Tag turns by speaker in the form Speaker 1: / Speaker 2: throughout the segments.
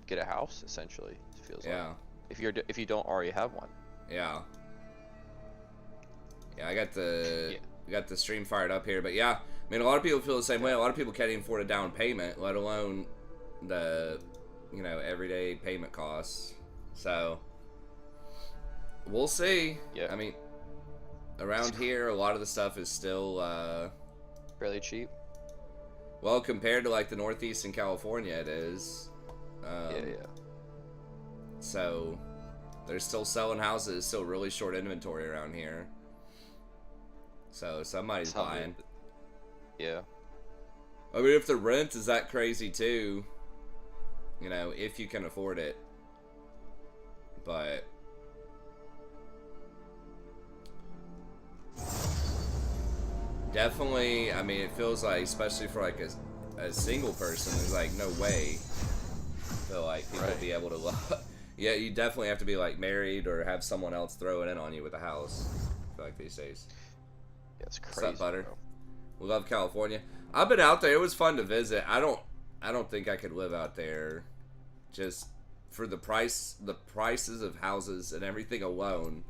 Speaker 1: get a house essentially. It feels like
Speaker 2: Yeah.
Speaker 1: if you don't already have one.
Speaker 2: Yeah. Yeah, I got the stream fired up here, but yeah, I mean, a lot of people feel the same way. A lot of people can't even afford a down payment, let alone the, everyday payment costs. So we'll see.
Speaker 1: Yeah.
Speaker 2: I mean, around here, a lot of the stuff is still
Speaker 1: fairly cheap.
Speaker 2: well, compared to like the Northeast and California, it is.
Speaker 1: Yeah.
Speaker 2: So they're still selling houses, still really short inventory around here. So somebody's buying.
Speaker 1: Yeah.
Speaker 2: I mean, if the rent is that crazy too, if you can afford it. But definitely, I mean, it feels like, especially for like a single person, there's like no way I feel like people be able to love. Yeah, you definitely have to be like married or have someone else throw it in on you with a house. I feel like these days.
Speaker 1: Yeah, it's crazy.
Speaker 2: What's up, Butter?
Speaker 1: Bro.
Speaker 2: We love California. I've been out there. It was fun to visit. I don't think I could live out there, just for the prices of houses and everything alone.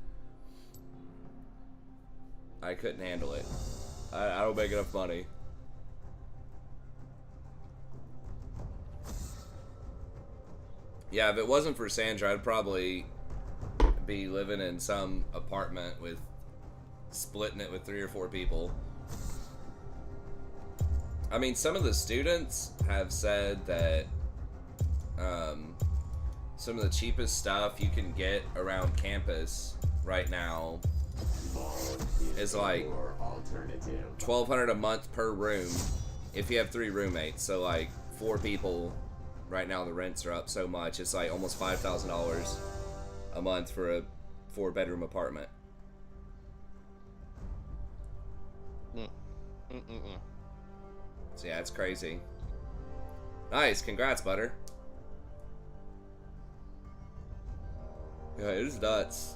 Speaker 2: I couldn't handle it. I don't make enough money. Yeah, if it wasn't for Sandra, I'd probably be living in some apartment with splitting it with 3 or 4 people. I mean, some of the students have said that some of the cheapest stuff you can get around campus right now is like $1,200 a month per room if you have 3 roommates. So like 4 people, right now the rents are up so much, it's like almost $5,000 a month for a 4-bedroom apartment. So yeah, it's crazy. Nice, congrats, Butter. Yeah, it is nuts.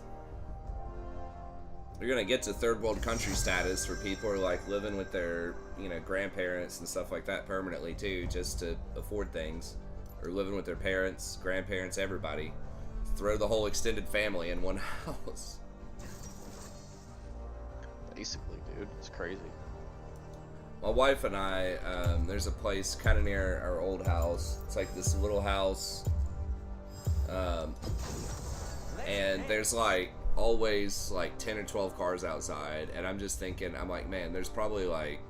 Speaker 2: You're gonna get to third world country status where people are like living with their, grandparents and stuff like that permanently too, just to afford things. Or living with their parents, grandparents, everybody. Throw the whole extended family in one house.
Speaker 1: Basically, dude, it's crazy.
Speaker 2: My wife and I, there's a place kind of near our old house. It's like this little house. And there's like always like 10 or 12 cars outside. And I'm just thinking, I'm like, man, there's probably like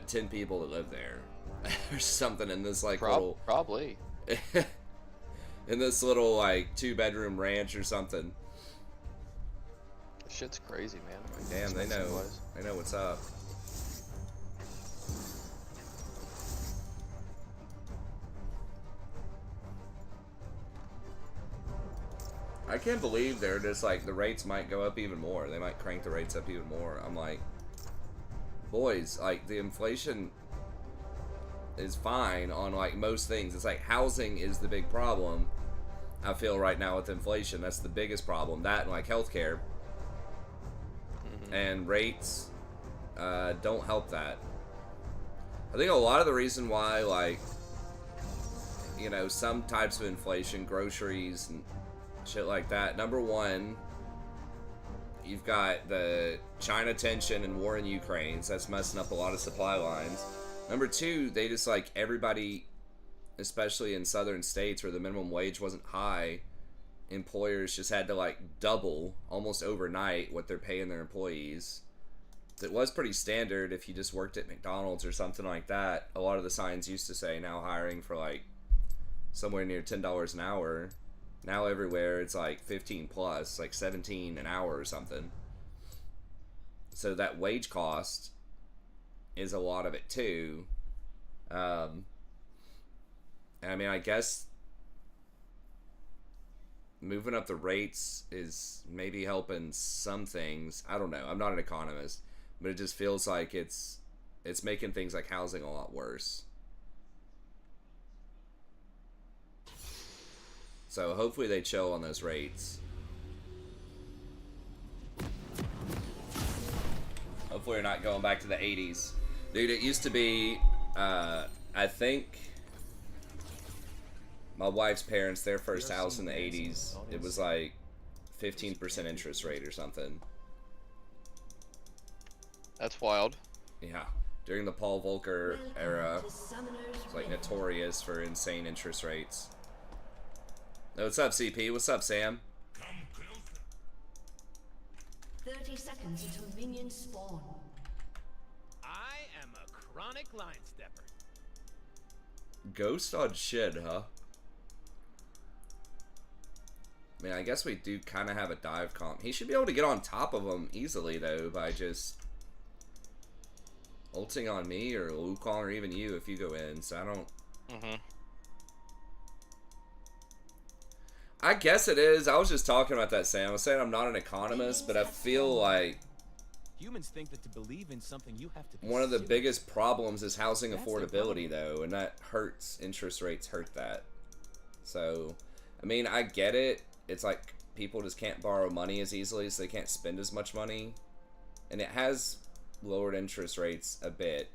Speaker 2: 10 people that live there. Or something in this like little...
Speaker 1: Probably.
Speaker 2: in this little like 2-bedroom ranch or something.
Speaker 1: Shit's crazy, man.
Speaker 2: Like, damn, they know what's up. I can't believe they're just like, the rates might go up even more. They might crank the rates up even more. I'm like, boys, like the inflation is fine on like most things. It's like housing is the big problem, I feel, right now with inflation. That's the biggest problem. That and like healthcare. And rates don't help that. I think a lot of the reason why, like, some types of inflation, groceries and shit like that. Number one, you've got the China tension and war in Ukraine, so that's messing up a lot of supply lines. Number two, they just like everybody, especially in southern states where the minimum wage wasn't high, employers just had to like double almost overnight what they're paying their employees. It was pretty standard if you just worked at McDonald's or something like that. A lot of the signs used to say now hiring for like somewhere near $10 an hour. Now everywhere it's like 15 plus, like 17 an hour or something. So that wage cost is a lot of it too. And I mean, I guess moving up the rates is maybe helping some things. I don't know. I'm not an economist, but it just feels like it's making things like housing a lot worse. So hopefully they chill on those rates. Hopefully we're not going back to the 80s. Dude, it used to be, I think my wife's parents, their first house in the 80s, it was like 15% interest rate or something.
Speaker 1: That's wild.
Speaker 2: Yeah. During the Paul Volcker era, it's like notorious for insane interest rates. Oh, what's up, CP? What's up, Sam?
Speaker 3: 30 seconds until minions spawn.
Speaker 4: I am a chronic line stepper.
Speaker 2: Ghost on Shin, huh? I mean, I guess we do kind of have a dive comp. He should be able to get on top of him easily, though, by just ulting on me or Wukong or even you if you go in. So I don't... I guess it is. I was just talking about that, Sam. I was saying I'm not an economist, but I feel like
Speaker 4: Humans think that to believe in something you have to be
Speaker 2: one of the
Speaker 4: serious.
Speaker 2: biggest problems is housing
Speaker 4: That's the
Speaker 2: affordability,
Speaker 4: problem.
Speaker 2: though, and that hurts. Interest rates hurt that. So, I mean, I get it. It's like people just can't borrow money as easily, so they can't spend as much money. And it has lowered interest rates a bit.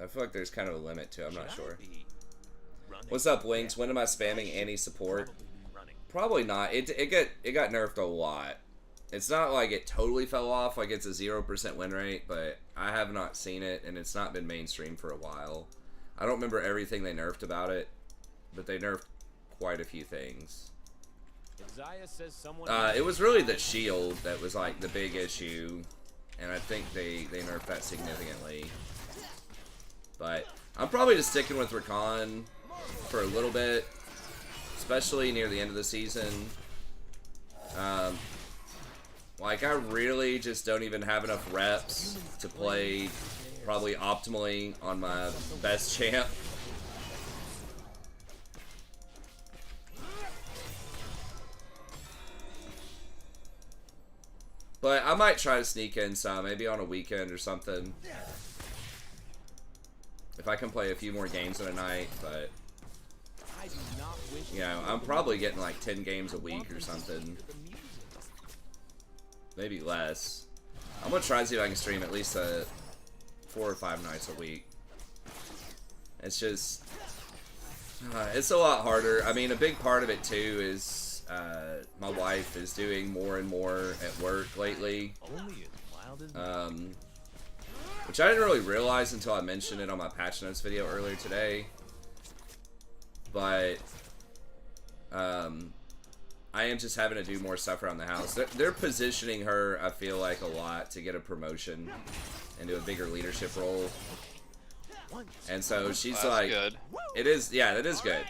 Speaker 2: I feel like there's kind of a limit to it. I'm not
Speaker 4: Should I
Speaker 2: sure.
Speaker 4: be running?
Speaker 2: What's up, Winks? When am I spamming anti-support?
Speaker 4: Probably be running.
Speaker 2: Probably not. It got nerfed a lot. It's not like it totally fell off, like it's a 0% win rate, but I have not seen it, and it's not been mainstream for a while. I don't remember everything they nerfed about it, but they nerfed quite a few things.
Speaker 4: Isaiah says someone
Speaker 2: It was really the shield that was like the big issue, and I think they nerfed that significantly. But I'm probably just sticking with Rakan for a little bit, especially near the end of the season. Like, I really just don't even have enough reps to play probably optimally on my best champ. But I might try to sneak in some, maybe on a weekend or something. If I can play a few more games in a night, but...
Speaker 4: I do not wish
Speaker 2: You know, I'm probably getting like 10 games a week or something. Maybe less. I'm gonna try to see if I can stream at least 4 or 5 nights a week. It's just... it's a lot harder. I mean, a big part of it too is my wife is doing more and more at work lately.
Speaker 4: Only as wild as
Speaker 2: Which I didn't really realize until I mentioned it on my patch notes video earlier today. But I am just having to do more stuff around the house. They're positioning her, I feel like, a lot to get a promotion into a bigger leadership role. And so she's
Speaker 1: That's
Speaker 2: like,
Speaker 1: good.
Speaker 2: it is, yeah, that is good.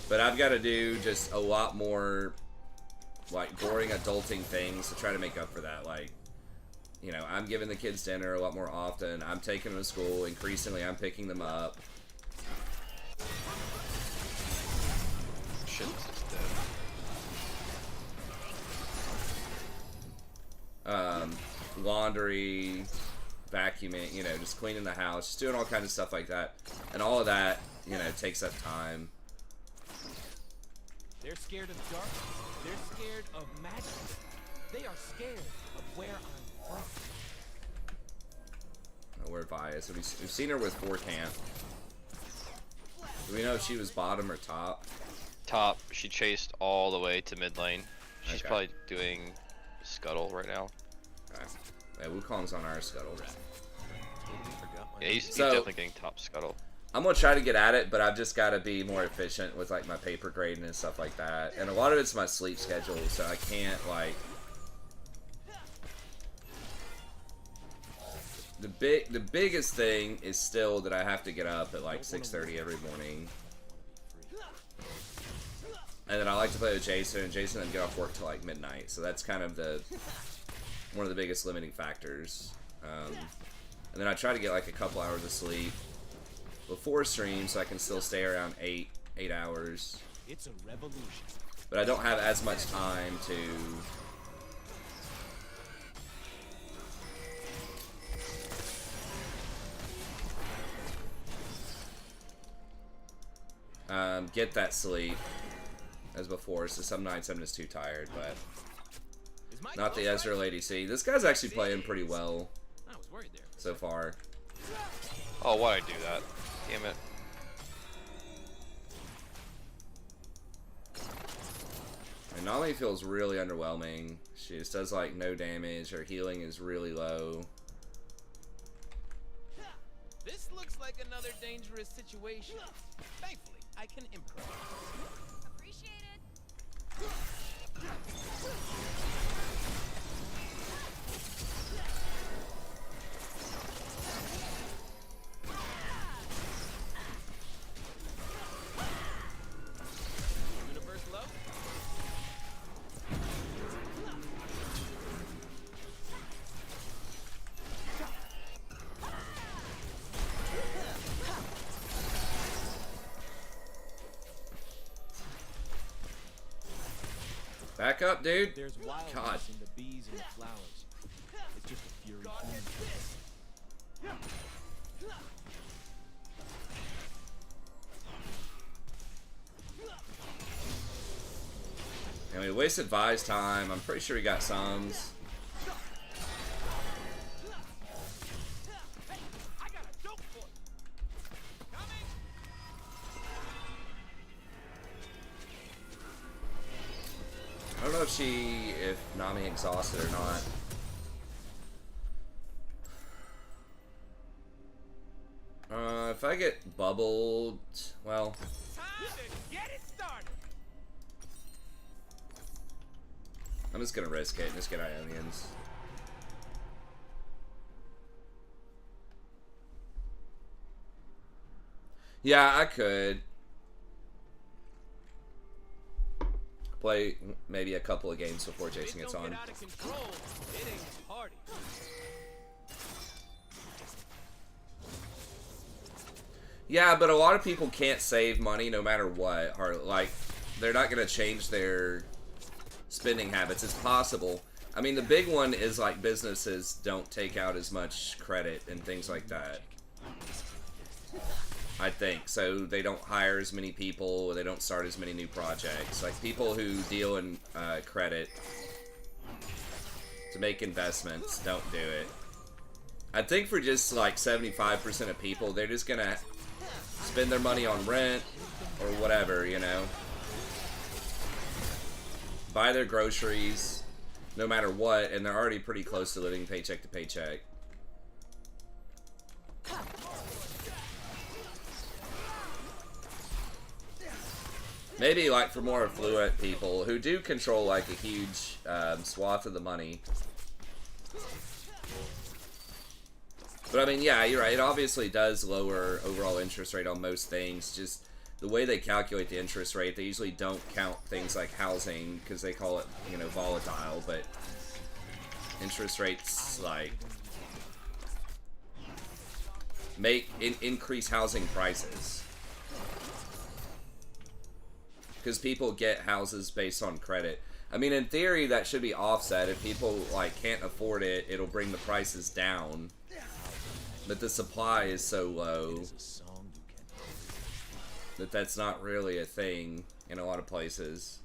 Speaker 2: But I've got to do just a lot more, like, boring adulting things to try to make up for that. Like, you know, I'm giving the kids dinner a lot more often. I'm taking them to school. Increasingly, I'm picking them up.
Speaker 1: Shit, this is dead.
Speaker 2: Laundry, vacuuming, you know, just cleaning the house, just doing all kinds of stuff like that. And all of that, you know, takes up time.
Speaker 4: They're scared of darkness. They're scared of magic. They are scared of where I'm from.
Speaker 2: Oh, we're biased. We've seen her with 4 camp. Do we know if she was bottom or top?
Speaker 1: Top. She chased all the way to mid lane. She's
Speaker 2: Okay.
Speaker 1: probably doing scuttle right now.
Speaker 2: Okay. Yeah, Wukong's on our scuttle.
Speaker 4: Totally forgot my
Speaker 1: Yeah, he's
Speaker 2: So-
Speaker 1: definitely getting top scuttle.
Speaker 2: I'm gonna try to get at it, but I've just got to be more efficient with like my paper grading and stuff like that. And a lot of it's my sleep schedule, so I can't like. The biggest thing is still that I have to get up at like 6:30 every morning. And then I like to play with Jason, and Jason doesn't get off work till like midnight, so that's kind of one of the biggest limiting factors. And then I try to get like a couple hours of sleep before stream, so I can still stay around 8 hours.
Speaker 4: It's a revolution.
Speaker 2: But I don't have as much time to get that sleep as before, so some nights I'm just too tired, but
Speaker 4: Is my
Speaker 2: not the
Speaker 4: close
Speaker 2: Ezreal ADC. This guy's actually playing pretty well
Speaker 4: right? I was worried there.
Speaker 2: so far.
Speaker 1: Oh, why'd I do that? Damn it.
Speaker 2: Nami feels really underwhelming. She just does like no damage. Her healing is really low.
Speaker 4: This looks like another dangerous situation. Thankfully, I can improvise.
Speaker 5: Appreciate it.
Speaker 4: Universe low.
Speaker 2: Back up, dude.
Speaker 4: There's wildness
Speaker 2: God.
Speaker 4: in the bees and the flowers. It's just a fury.
Speaker 2: And we wasted Vi's time. I'm pretty sure he got sums.
Speaker 4: Hey, I got a joke for you. Coming.
Speaker 2: I don't know if Nami exhausted or not. If I get bubbled, well,
Speaker 4: Time to get it started.
Speaker 2: I'm just gonna risk it and just get Ionians. Yeah, I could play maybe a couple of games before Jason gets
Speaker 4: Don't
Speaker 2: on.
Speaker 4: get out of control. It ain't a party.
Speaker 2: Yeah, but a lot of people can't save money no matter what. Or like, they're not gonna change their spending habits. It's possible. I mean, the big one is like businesses don't take out as much credit and things like that. I think so. They don't hire as many people. They don't start as many new projects. Like people who deal in credit to make investments don't do it. I think for just like 75% of people, they're just gonna spend their money on rent or whatever, you know. Buy their groceries, no matter what, and they're already pretty close to living paycheck to paycheck. Maybe like for more affluent people who do control like a huge swath of the money. But I mean, yeah, you're right. It obviously does lower overall interest rate on most things. Just the way they calculate the interest rate, they usually don't count things like housing because they call it, you know, volatile. But interest rates like increase housing prices because people get houses based on credit. I mean, in theory, that should be offset. If people like can't afford it, it'll bring the prices down. But the supply is so low that that's not really a thing in a lot of places.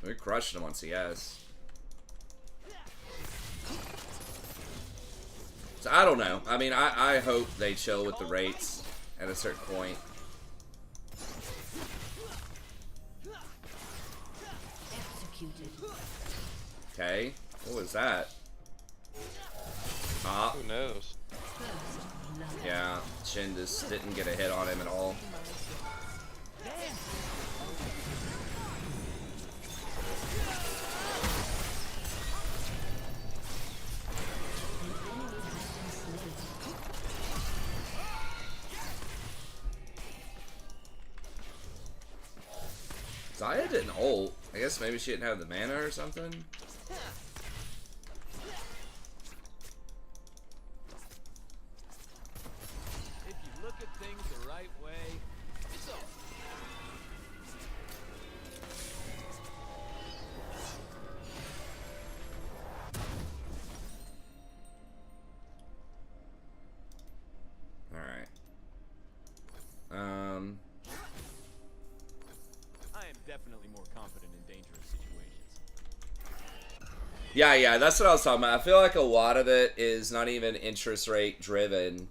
Speaker 2: We crushed them on CS. So I don't know. I mean, I hope they chill with the rates at a certain point. Okay, what was that? Ah,
Speaker 1: Who knows?
Speaker 2: yeah, Shin just didn't get a hit on him at all. Zaya didn't ult. I guess maybe she didn't have the mana or something.
Speaker 4: If you look at things the right way, it's all.
Speaker 2: Alright.
Speaker 4: I am definitely more confident in dangerous situations.
Speaker 2: Yeah, that's what I was talking about. I feel like a lot of it is not even interest rate driven.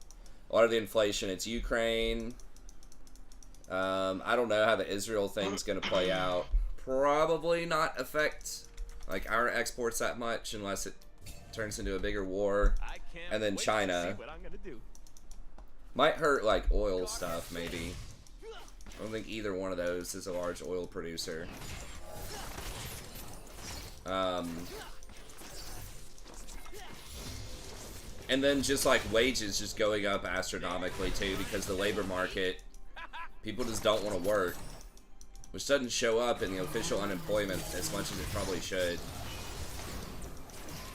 Speaker 2: A lot of the inflation, it's Ukraine, I don't know how the Israel thing's gonna play out. Probably not affect like our exports that much unless it turns into a bigger war. And then China might hurt like oil stuff maybe. I don't think either one of those is a large oil producer. And then just like wages just going up astronomically too, because the labor market, people just don't want to work, which doesn't show up in the official unemployment as much as it probably should.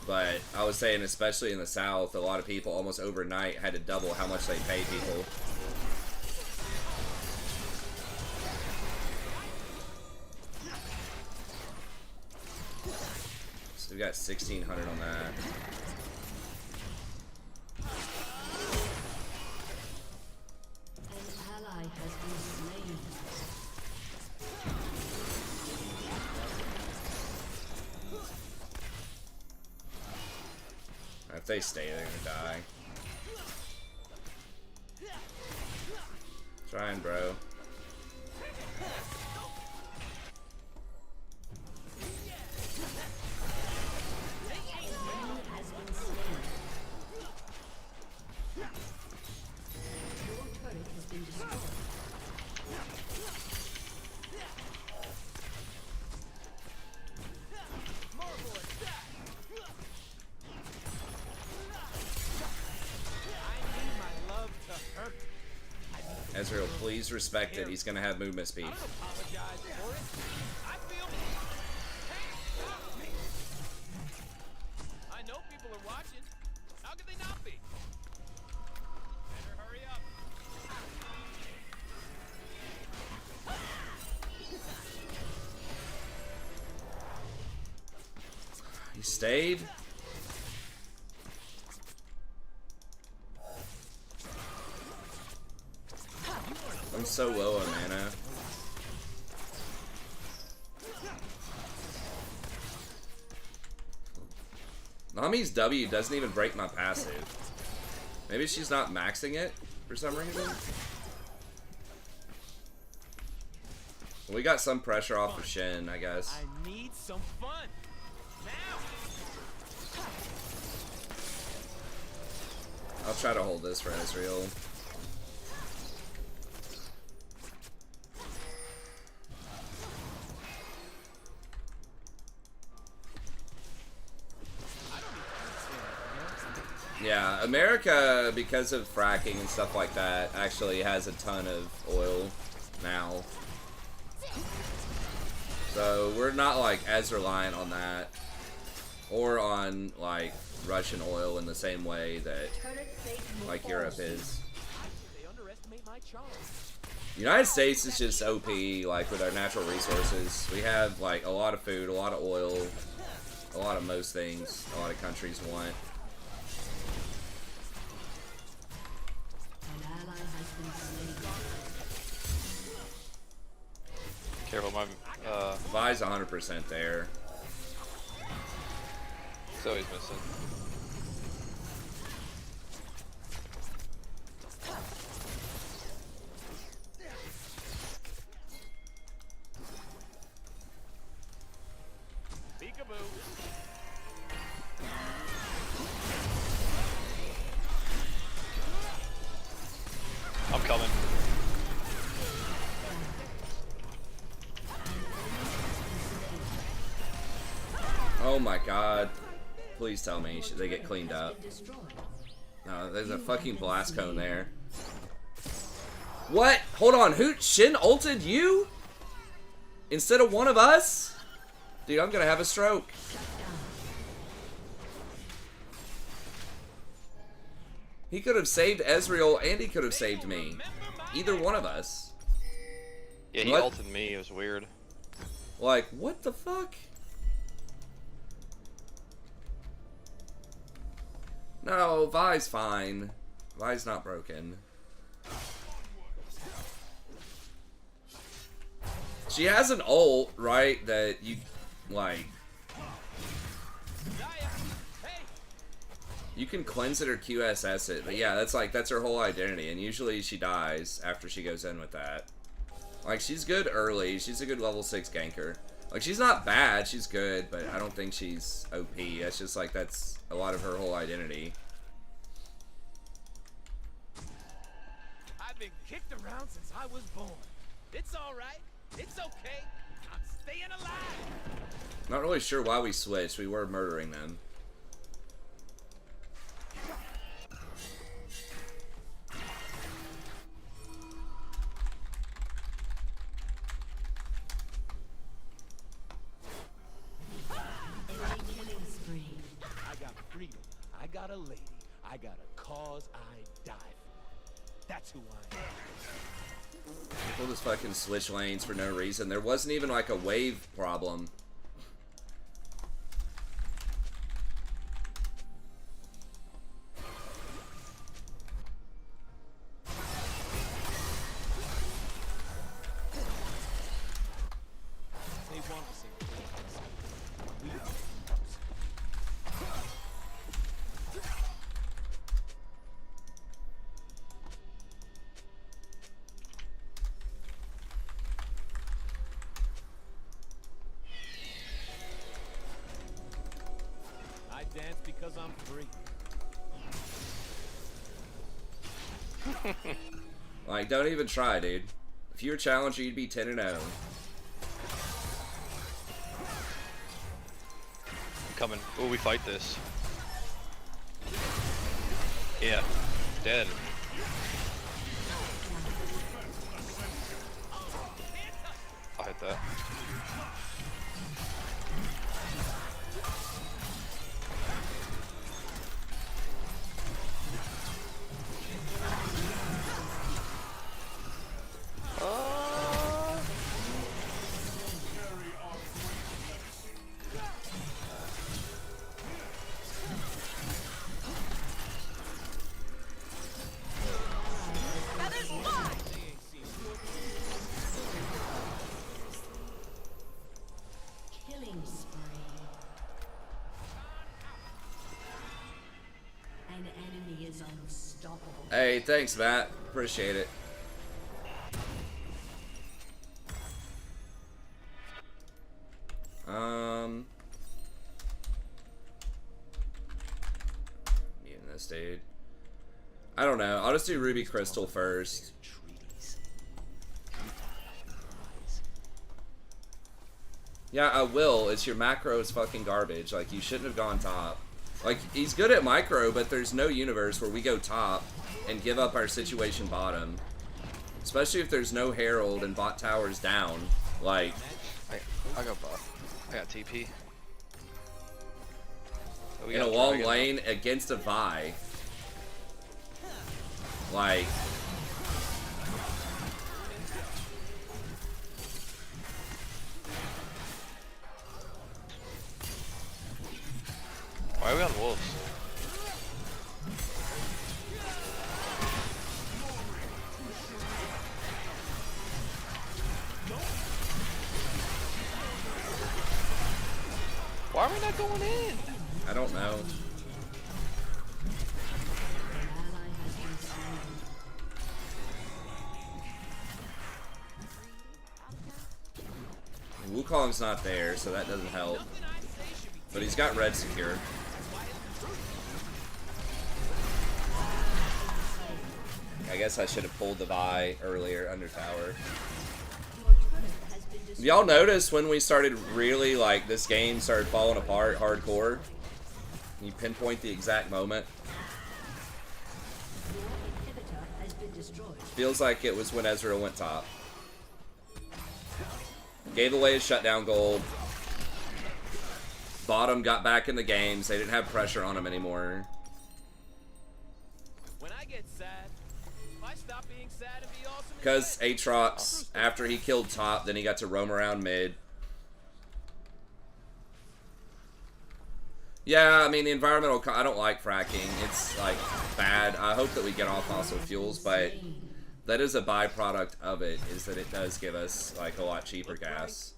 Speaker 2: But I was saying, especially in the South, a lot of people almost overnight had to double how much they pay people. So we got 1,600 on that. If they stay, they're gonna die. Trying, bro. Ezreal, please respect it. He's gonna have movement speed.
Speaker 4: I know people are watching. How could they not be? Better hurry up.
Speaker 2: He stayed. I'm so low on mana. Nami's W doesn't even break my passive. Maybe she's not maxing it for some reason. We got some pressure off of Shin, I guess.
Speaker 4: I need some fun. Now.
Speaker 2: I'll try to hold this for Ezreal. Yeah, America, because of fracking and stuff like that, actually has a ton of oil now. So we're not like as reliant on that, or on like Russian oil in the same way that like Europe is.
Speaker 4: They underestimate my charm.
Speaker 2: United States is just OP, like with our natural resources. We have like a lot of food, a lot of oil, a lot of most things a lot of countries want.
Speaker 1: Careful, my
Speaker 2: Vi's 100% there.
Speaker 1: Zoe's missing.
Speaker 4: Peekaboo.
Speaker 1: I'm coming.
Speaker 2: Oh my god. Please tell me they get cleaned up. No, there's a fucking blast cone there. What? Hold on, who? Shin ulted you? Instead of one of us? Dude, I'm gonna have a stroke. He could have saved Ezreal and he could have saved me. Either one of us.
Speaker 1: Yeah, he
Speaker 2: What?
Speaker 1: ulted me. It was weird.
Speaker 2: Like, what the fuck? No, Vi's fine. Vi's not broken. She has an ult, right, that you, like... You can cleanse it or QSS it, but yeah, that's her whole identity, and usually she dies after she goes in with that. Like, she's good early. She's a good level 6 ganker. Like, she's not bad. She's good, but I don't think she's OP. That's just, like, that's a lot of her whole identity.
Speaker 4: I've been kicked around since I was born. It's alright. It's okay. I'm staying alive.
Speaker 2: Not really sure why we switched. We were murdering them.
Speaker 4: I got freedom. I got a lady. I got a cause I die for. That's who I am.
Speaker 2: People just fucking switch lanes for no reason. There wasn't even like a wave problem.
Speaker 4: They want to say we are. I dance because I'm free.
Speaker 2: Like, don't even try, dude. If you were challenger, you'd be 10-0.
Speaker 1: Coming. Will we fight this? Yeah. Dead. I'll hit that.
Speaker 3: Killing spree. An enemy is unstoppable.
Speaker 2: Hey, thanks, Matt. Appreciate it. Muting this dude. I don't know. I'll just do Ruby Crystal first. Yeah, I will. It's your macro is fucking garbage. Like, you shouldn't have gone top. Like, he's good at micro, but there's no universe where we go top and give up our situation bottom. Especially if there's no Herald and bot tower's down. Like,
Speaker 1: I got bot. I got TP. Oh, we
Speaker 2: in a
Speaker 1: got
Speaker 2: long
Speaker 1: dragon.
Speaker 2: lane against a Vi. Like,
Speaker 1: Why are we on wolves? Why are we not going in?
Speaker 2: I don't know. Wukong's not there, so that doesn't help. But he's got red secure. I guess I should have pulled the Vi earlier under tower. Y'all notice when we started really, like, this game started falling apart hardcore? Can you pinpoint the exact moment? Feels like it was when Ezreal went top. Gave away his shutdown gold. Bottom got back in the games. They didn't have pressure on him anymore.
Speaker 4: When I get sad, if I stop being sad and be awesome.
Speaker 2: Because Aatrox, after he killed top, then he got to roam around mid. Yeah, I mean, the environmental, I don't like fracking. It's, like, bad. I hope that we get off fossil fuels, but that is a byproduct of it, is that it does give us, like, a lot cheaper gas.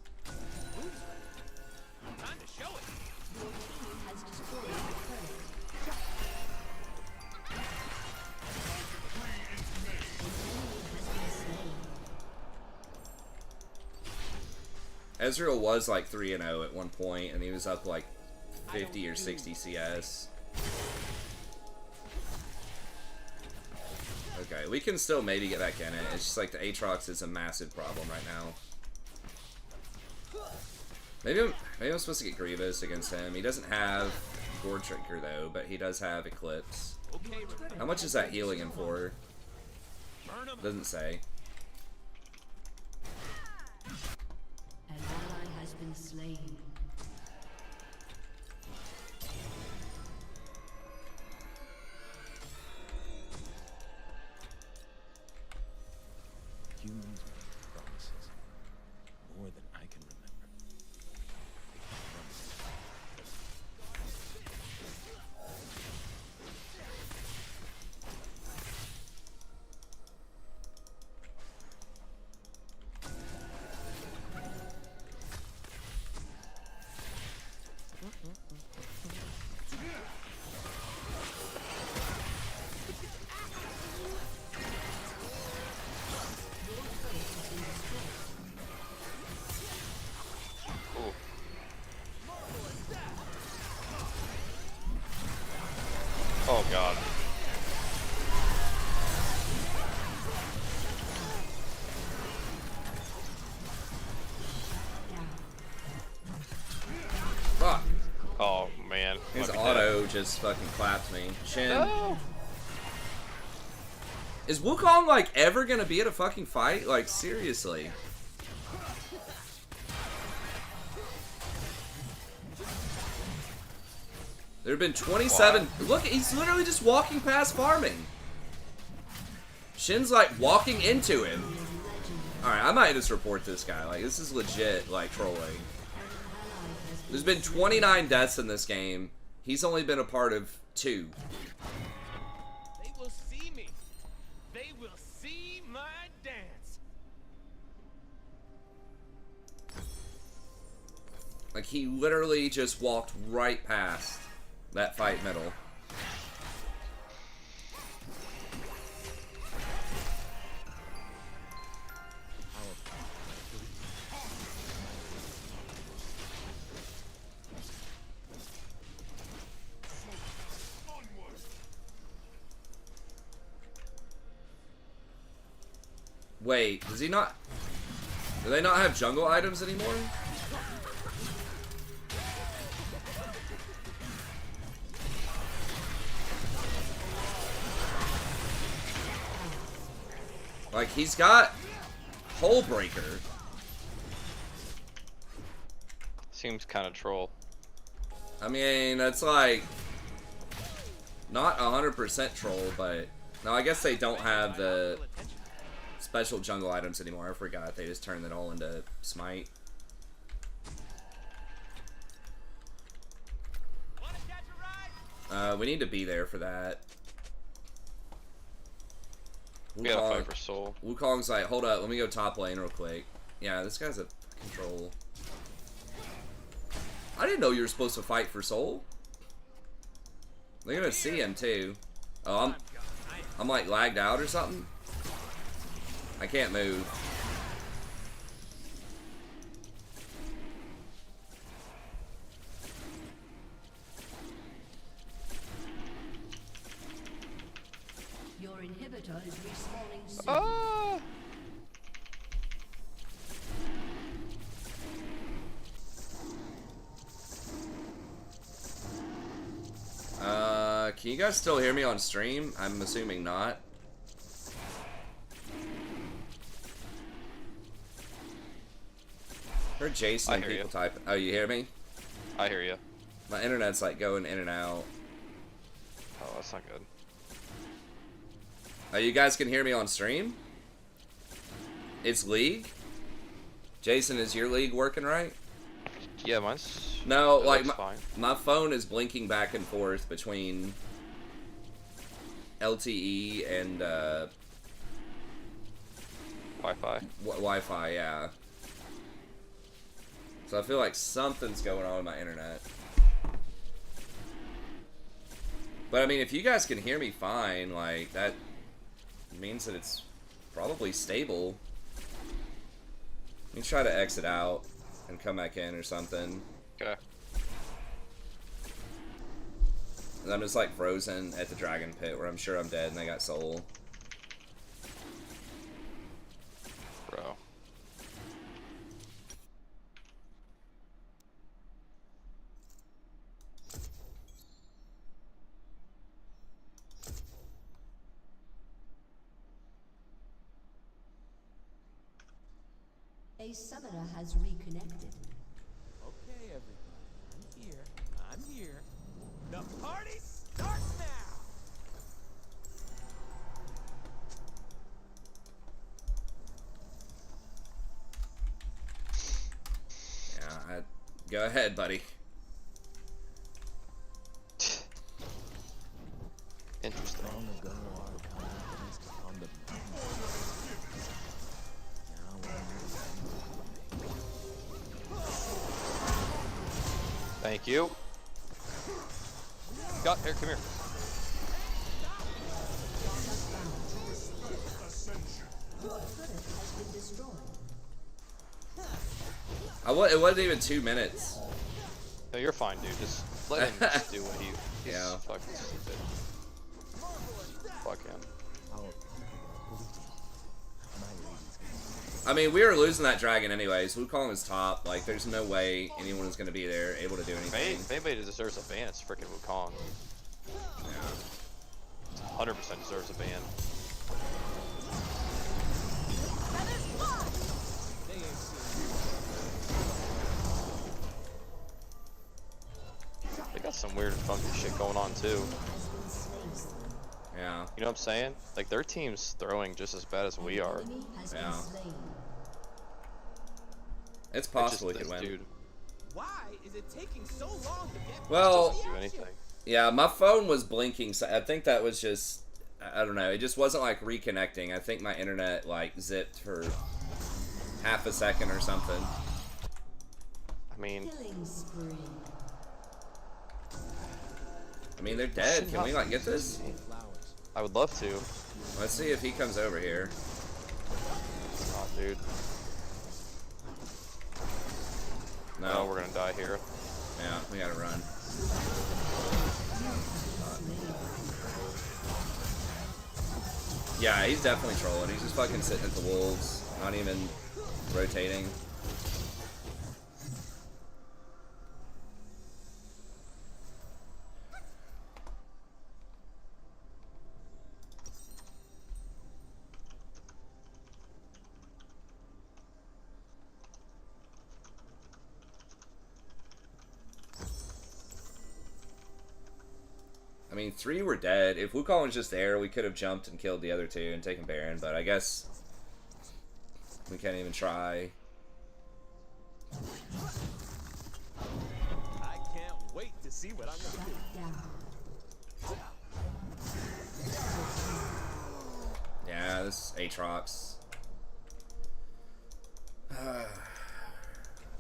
Speaker 4: Time to show it.
Speaker 2: Ezreal was like 3-0 at one point, and he was up like 50 or 60 CS. Okay, we can still maybe get back in it. It's just like the Aatrox is a massive problem right now. Maybe I'm supposed to get Grievous against him. He doesn't have Gore Trigger though, but he does have Eclipse. How much is that healing him for? Doesn't say.
Speaker 3: An ally has been slain.
Speaker 4: Humans make promises more than I can remember.
Speaker 1: Ooh. Oh god.
Speaker 2: Fuck.
Speaker 1: Oh man.
Speaker 2: His
Speaker 1: Look at
Speaker 2: auto just fucking clapped me. Shin.
Speaker 1: that. No.
Speaker 2: Is Wukong like ever gonna be at a fucking fight? Like seriously. There have been 27. Look, he's literally just walking past farming. Shin's like walking into him. Alright, I might just report this guy. Like, this is legit, like, trolling. There's been 29 deaths in this game. He's only been a part of 2.
Speaker 4: They will see me. They will see my dance.
Speaker 2: Like, he literally just walked right past that fight middle. Wait, does he not... Do they not have jungle items anymore? Like, he's got Hole Breaker.
Speaker 1: Seems kind of troll.
Speaker 2: I mean, that's like... Not 100% troll, but... No, I guess they don't have the special jungle items anymore. I forgot. They just turned it all into Smite. We need to be there for that.
Speaker 1: We gotta fight for soul.
Speaker 2: Wukong's like, hold up, let me go top lane real quick. Yeah, this guy's a control. I didn't know you were supposed to fight for soul. They're gonna see him too. Oh, I'm like lagged out or something. I can't move.
Speaker 3: Your inhibitor is respawning soon.
Speaker 1: Oh!
Speaker 2: Can you guys still hear me on stream? I'm assuming not. Heard Jason and people typing. Oh, you hear me?
Speaker 1: I hear you.
Speaker 2: My internet's like going in and out.
Speaker 1: Oh, that's not good.
Speaker 2: Oh, you guys can hear me on stream? It's League? Jason, is your League working right?
Speaker 1: Yeah, mine's...
Speaker 2: No,
Speaker 1: it
Speaker 2: like
Speaker 1: looks
Speaker 2: my,
Speaker 1: fine.
Speaker 2: my phone is blinking back and forth between LTE and
Speaker 1: Wi-Fi.
Speaker 2: Wi-Fi, yeah. So I feel like something's going on with my internet. But I mean, if you guys can hear me fine, like, that means that it's probably stable. Let me try to exit out. and come back in or something.
Speaker 1: Okay.
Speaker 2: And I'm just like frozen at the dragon pit where I'm sure I'm dead and I got soul.
Speaker 1: Bro.
Speaker 3: A summoner has reconnected.
Speaker 4: Okay, everybody. I'm here. The party starts now!
Speaker 2: Yeah, go ahead, buddy.
Speaker 1: Interesting.
Speaker 4: Long ago, our kind used to on the now
Speaker 1: Thank you. Got here, come here.
Speaker 3: Your turret has been destroyed.
Speaker 2: It wasn't even 2 minutes.
Speaker 1: No, you're fine, dude. Just let him just do what he's
Speaker 2: Yeah.
Speaker 1: fucking stupid. Fuck him.
Speaker 2: I mean, we were losing that dragon anyways. Wukong is top. Like, there's no way anyone is going to be there able to do anything.
Speaker 1: If anybody deserves a ban, it's freaking Wukong.
Speaker 2: Yeah.
Speaker 1: 100% deserves a ban. They got some weird funky shit going on too.
Speaker 2: Yeah.
Speaker 1: You know what I'm saying? Like their team's throwing just as bad as we are.
Speaker 3: Enemy has
Speaker 2: Yeah.
Speaker 3: been slain.
Speaker 2: It's possible we
Speaker 1: It's
Speaker 2: could
Speaker 1: just
Speaker 2: win.
Speaker 1: this dude
Speaker 4: why is it taking so long to get
Speaker 2: Well,
Speaker 1: doesn't do anything.
Speaker 2: yeah, my phone was blinking, so I think that was just, I don't know, it just wasn't like reconnecting. I think my internet like zipped for half a second or something.
Speaker 1: I mean,
Speaker 3: Killing spree.
Speaker 2: I mean, they're dead. Can we like get this?
Speaker 4: flowers?
Speaker 1: I would love to.
Speaker 2: Let's see if he comes over here.
Speaker 1: Oh, dude.
Speaker 2: No,
Speaker 1: No, we're gonna die here.
Speaker 2: yeah, we gotta run. Yeah, he's definitely trolling. He's just fucking sitting at the wolves, not even rotating. I mean, 3 were dead. If Wukong was just there, we could have jumped and killed the other 2 and taken Baron, but I guess we can't even try.
Speaker 4: I can't wait to see what I'm gonna do.
Speaker 3: Down.
Speaker 2: Yeah, this Aatrox.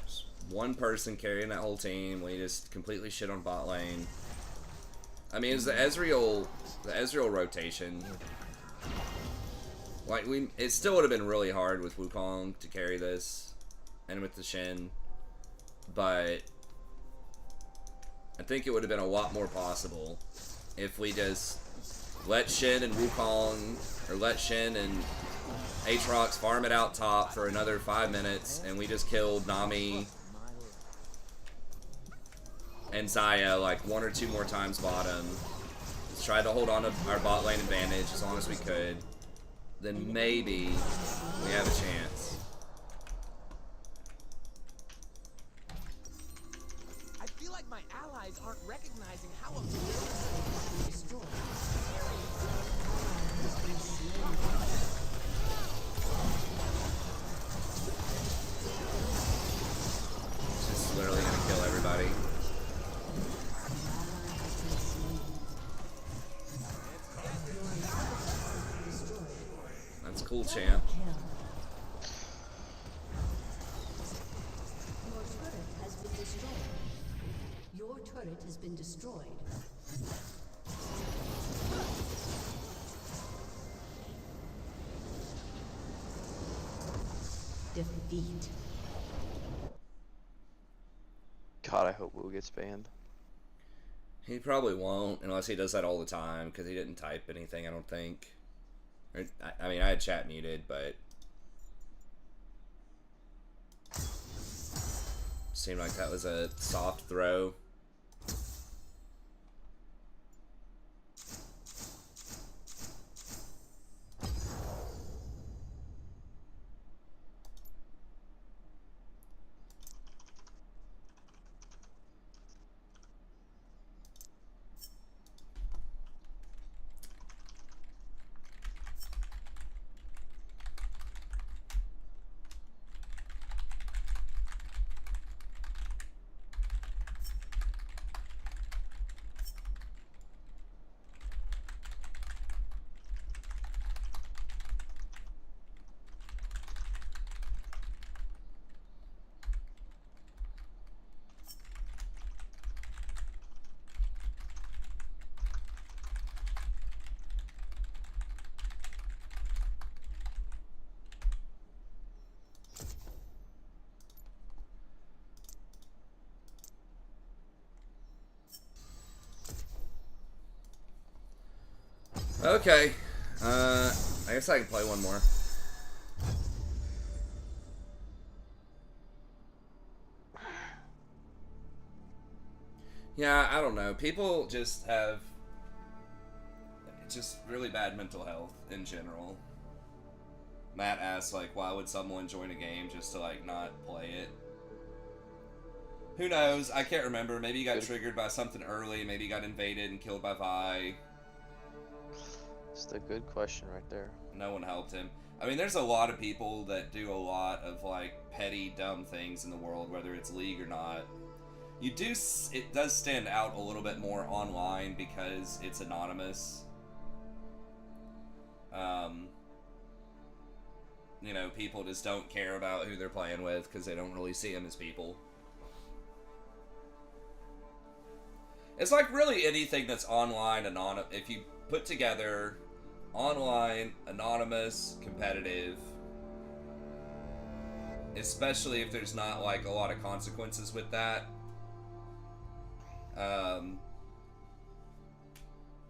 Speaker 2: Just one person carrying that whole team. We just completely shit on bot lane. I mean, it's the Ezreal rotation. Like it still would have been really hard with Wukong to carry this, and with the Shin, but I think it would have been a lot more possible if we just let Shin and Wukong, or let Shin and Aatrox farm it out top for another 5 minutes, and we just killed Nami and Zaya like 1 or 2 more times bottom. Just tried to hold on to our bot lane advantage as long as we could. Then maybe we have a chance.
Speaker 4: I feel like my allies aren't recognizing how
Speaker 3: Destroyed.
Speaker 2: Just literally gonna kill everybody. That's cool, champ.
Speaker 3: Your turret has been destroyed. Your turret has been destroyed. Defeat.
Speaker 1: God, I hope Wu gets banned.
Speaker 2: He probably won't, unless he does that all the time, because he didn't type anything, I don't think. Or, I mean, I had chat muted, but... seemed like that was a soft throw. Okay. I guess I can play one more. Yeah, I don't know. People just have just really bad mental health in general. Matt asks, like, why would someone join a game just to, like, not play it? Who knows? I can't remember. Maybe he got triggered by something early. Maybe he got invaded and killed by Vi.
Speaker 1: It's a good question right there.
Speaker 2: No one helped him. I mean, there's a lot of people that do a lot of, like, petty, dumb things in the world, whether it's League or not. It does stand out a little bit more online because it's anonymous. You know, people just don't care about who they're playing with because they don't really see them as people. It's like really anything that's online anonymous. If you put together online, anonymous, competitive, especially if there's not like a lot of consequences with that,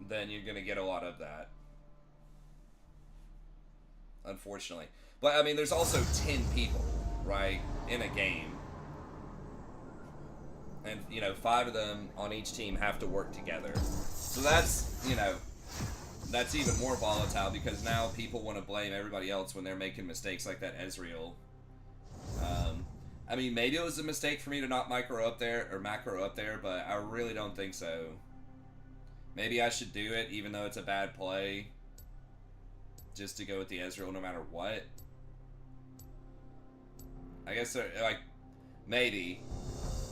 Speaker 2: then you're gonna get a lot of that, unfortunately. But I mean, there's also 10 people, right, in a game, and you know, 5 of them on each team have to work together. So that's, you know, that's even more volatile because now people want to blame everybody else when they're making mistakes like that Ezreal. I mean, maybe it was a mistake for me to not macro up there, but I really don't think so. Maybe I should do it even though it's a bad play, just to go with the Ezreal no matter what. I guess, like, maybe.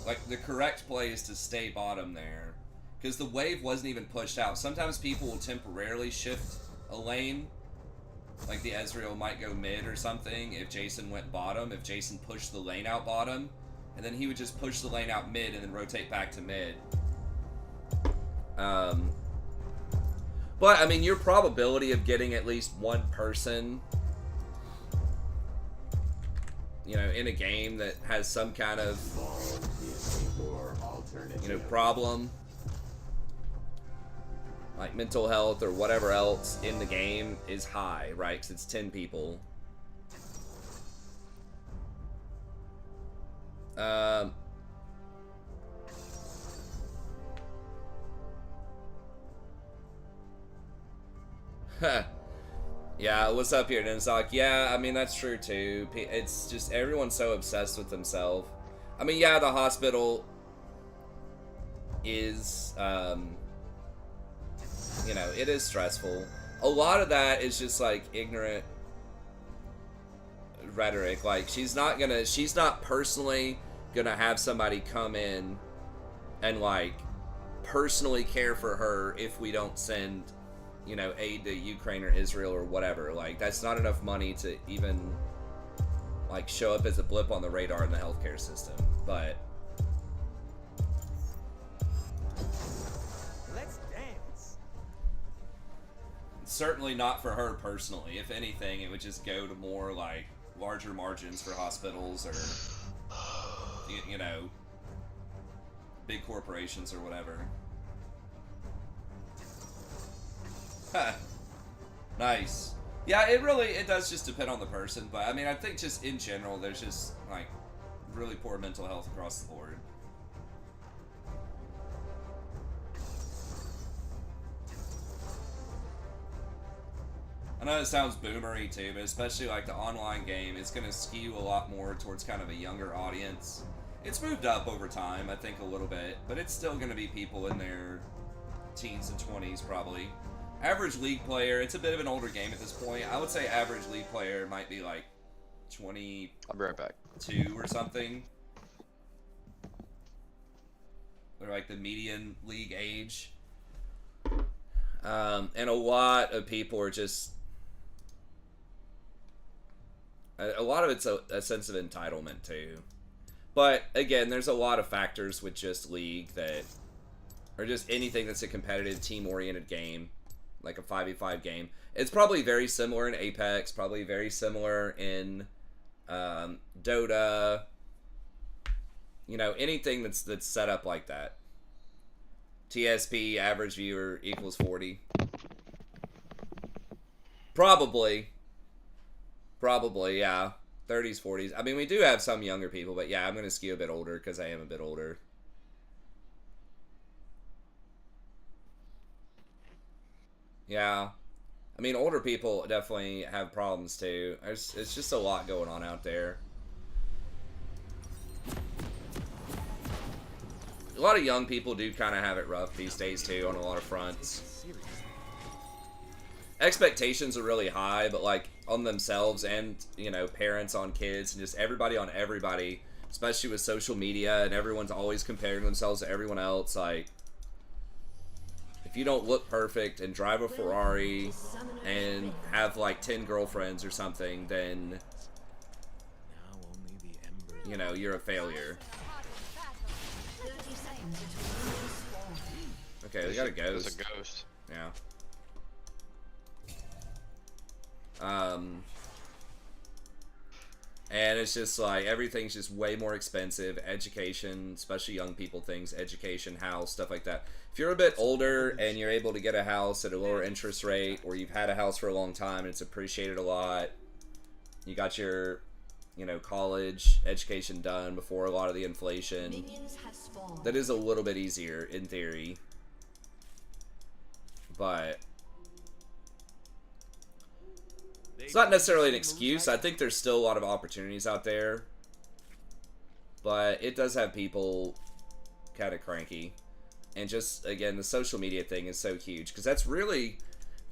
Speaker 2: Like, the correct play is to stay bottom there. Because the wave wasn't even pushed out. Sometimes people will temporarily shift a lane. Like the Ezreal might go mid or something if Jason went bottom. If Jason pushed the lane out bottom. And then he would just push the lane out mid and then rotate back to mid. But, I mean, your probability of getting at least one person, you know, in a game that has some kind of, you know, problem, like mental health or whatever else in the game, is high, right? Because it's 10 people. Yeah, what's up here, Nimzok? Yeah, I mean, that's true too. It's just everyone's so obsessed with themselves. I mean, yeah, the hospital is, you know, it is stressful. A lot of that is just like ignorant rhetoric. Like, she's not personally gonna have somebody come in and like personally care for her if we don't send, you know, aid to Ukraine or Israel or whatever. Like, that's not enough money to even like show up as a blip on the radar in the healthcare system. But
Speaker 4: Let's dance.
Speaker 2: certainly not for her personally. If anything, it would just go to more like larger margins for hospitals, or you know, big corporations or whatever. Huh. Nice. Yeah, it does just depend on the person, but I mean, I think just in general, there's just like really poor mental health across the board. I know it sounds boomery too, but especially like the online game, it's going to skew a lot more towards kind of a younger audience. It's moved up over time, I think, a little bit, but it's still going to be people in their teens and 20s probably. Average League player, it's a bit of an older game at this point. I would say average League player might be like 22
Speaker 1: I'll be right back.
Speaker 2: or something. Or like the median League age. And a lot of people are just... A lot of it's a sense of entitlement too. But again, there's a lot of factors with just League that... Or just anything that's a competitive, team-oriented game. Like a 5v5 game. It's probably very similar in Apex, probably very similar in Dota. You know, anything that's set up like that. TSP, average viewer, equals 40. Probably, yeah. 30s, 40s. I mean, we do have some younger people, but yeah, I'm going to skew a bit older because I am a bit older. Yeah. I mean, older people definitely have problems too. It's just a lot going on out there. A lot of young people do kind of have it rough these days too on a lot of fronts. Expectations are really high, but like on themselves and, you know, parents on kids and just everybody on everybody, especially with social media and everyone's always comparing themselves to everyone else. Like, if you don't look perfect and drive a Ferrari and have like 10 girlfriends or something, then, you know, you're a failure. Okay, we got a ghost.
Speaker 1: There's a ghost.
Speaker 2: Yeah. And it's just like, everything's just way more expensive. Education, especially young people things, education, house, stuff like that. If you're a bit older and you're able to get a house at a lower interest rate, or you've had a house for a long time and it's appreciated a lot, you got your, you know, college education done before a lot of the inflation, that is a little bit easier in theory. But it's not necessarily an excuse. I think there's still a lot of opportunities out there, but it does have people kind of cranky. And just, again, the social media thing is so huge, because that's really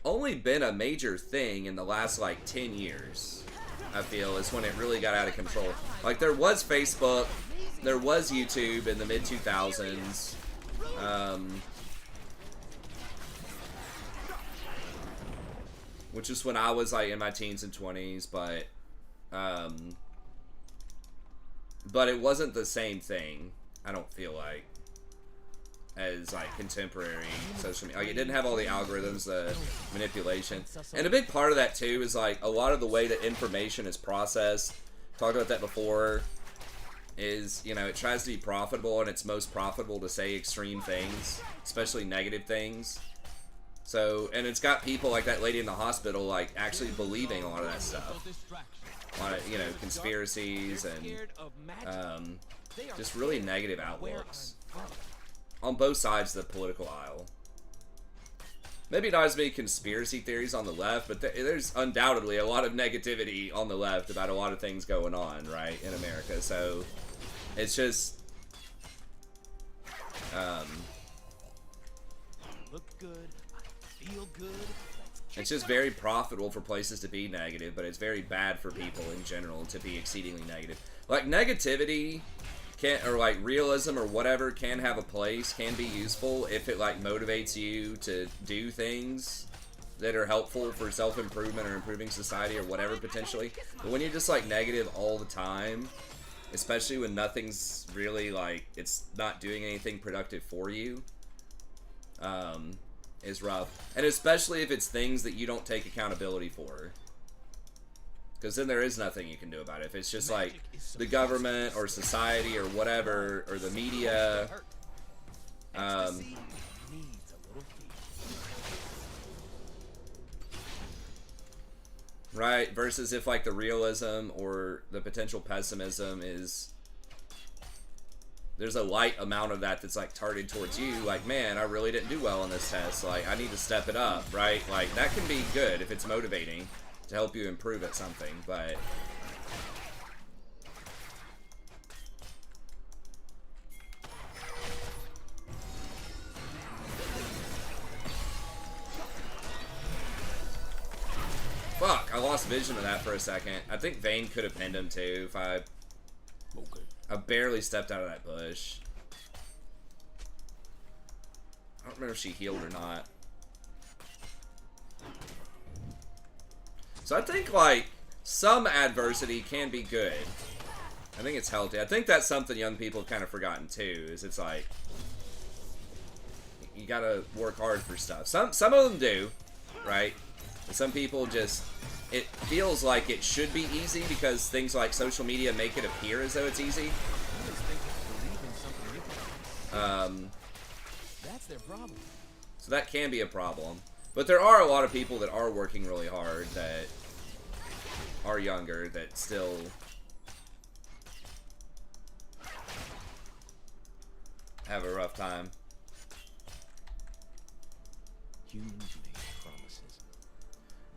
Speaker 2: only been a major thing in the last, like, 10 years, I feel, is when it really got out of control. Like, there was Facebook, there was YouTube in the mid-2000s, which is when I was, like, in my teens and 20s, but it wasn't the same thing, I don't feel like, as like contemporary social media. Like, it didn't have all the algorithms, the manipulation. And a big part of that too is like a lot of the way that information is processed, talked about that before, is, you know, it tries to be profitable, and it's most profitable to say extreme things, especially negative things. So, and it's got people like that lady in the hospital like actually believing a lot of that stuff. A lot of, you know, conspiracies and just really negative outlooks on both sides of the political aisle. Maybe not as many conspiracy theories on the left, but there's undoubtedly a lot of negativity on the left about a lot of things going on, right, in America. So it's just
Speaker 4: Look good, I feel good.
Speaker 2: it's just very profitable for places to be negative, but it's very bad for people in general to be exceedingly negative. Like, negativity or like realism or whatever can have a place, can be useful if it like motivates you to do things that are helpful for self-improvement or improving society or whatever potentially. But when you're just like negative all the time, especially when nothing's really like, it's not doing anything productive for you, is rough. And especially if it's things that you don't take accountability for. Because then there is nothing you can do about it. If it's just like the government or society or whatever, or the media,
Speaker 4: Ecstasy needs a little feed.
Speaker 2: Right, versus if like the realism or the potential pessimism is there's a light amount of that that's like targeted towards you, like, man, I really didn't do well on this test, like I need to step it up, right? Like that can be good if it's motivating to help you improve at something, but fuck, I lost vision of that for a second. I think Vayne could have pinned him too if I barely stepped out of that bush. I don't remember if she healed or not. So I think like some adversity can be good. I think it's healthy. I think that's something young people have kind of forgotten too, is it's like you gotta work hard for stuff. Some of them do, right? But some people just, it feels like it should be easy because things like social media make it appear as though it's easy.
Speaker 4: That's their problem.
Speaker 2: So that can be a problem. But there are a lot of people that are working really hard that are younger that still have a rough time.
Speaker 4: Humans make promises.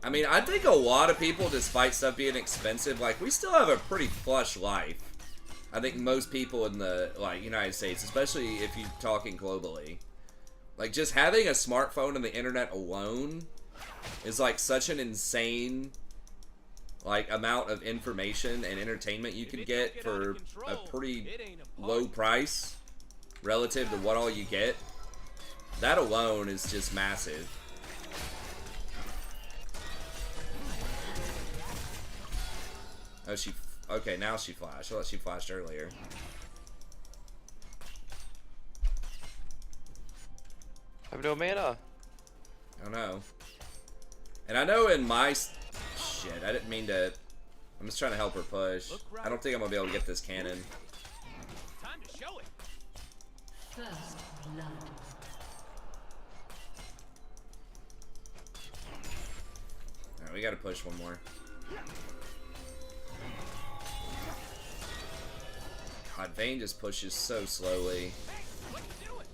Speaker 2: I mean, I think a lot of people, despite stuff being expensive, like, we still have a pretty flush life. I think most people in the, like, United States, especially if you're talking globally, like, just having a smartphone and the internet alone is, like, such an insane, like, amount of information and entertainment you can get for a pretty low price relative to what all you get. That alone is just massive. Oh, she... Okay, now she flashed. I thought she flashed earlier.
Speaker 1: I have no mana.
Speaker 2: Oh no. And I know in my... Shit, I didn't mean to... I'm just trying to help her push. I don't think I'm gonna be able to get this cannon.
Speaker 4: Time to show it.
Speaker 3: First blood.
Speaker 2: Alright, we gotta push one more. God, Vayne just pushes so slowly.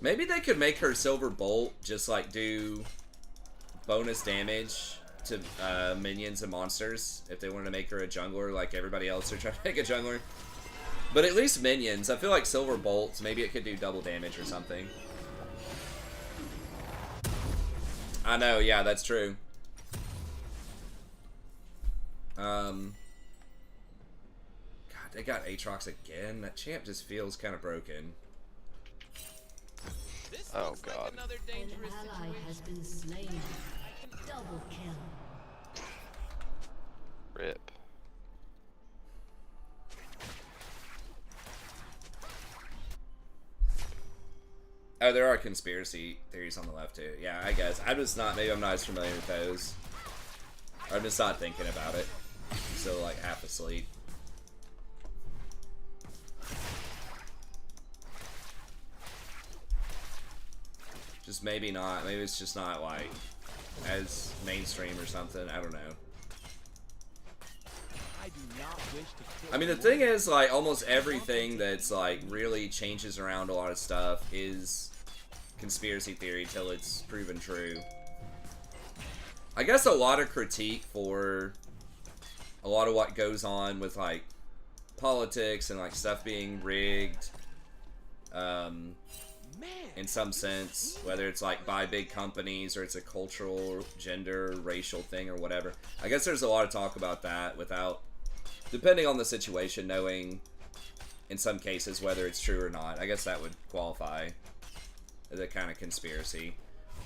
Speaker 2: Maybe they could make her Silver Bolt just like do bonus damage to minions and monsters if they wanted to make her a jungler like everybody else are trying to make a jungler. But at least minions, I feel like Silver Bolts, maybe it could do double damage or something. I know, yeah, that's true. God, they got Aatrox again. That champ just feels kind of broken.
Speaker 1: Oh god.
Speaker 3: An ally has been slain. Double kill.
Speaker 1: Rip.
Speaker 2: Oh, there are conspiracy theories on the left too. Yeah, I guess. I'm just not, maybe I'm not as familiar with those. Or I'm just not thinking about it. I'm still like half asleep. Just maybe not. Maybe it's just not like as mainstream or something. I don't know.
Speaker 4: I do not wish to kill
Speaker 2: I mean, the thing is, like, almost everything that's like really changes around a lot of stuff is conspiracy theory till it's proven true. I guess a lot of critique for a lot of what goes on with like politics and like stuff being rigged. In some sense, whether it's like by big companies or it's a cultural, gender, racial thing or whatever. I guess there's a lot of talk about that without, depending on the situation, knowing in some cases whether it's true or not. I guess that would qualify as a kind of conspiracy.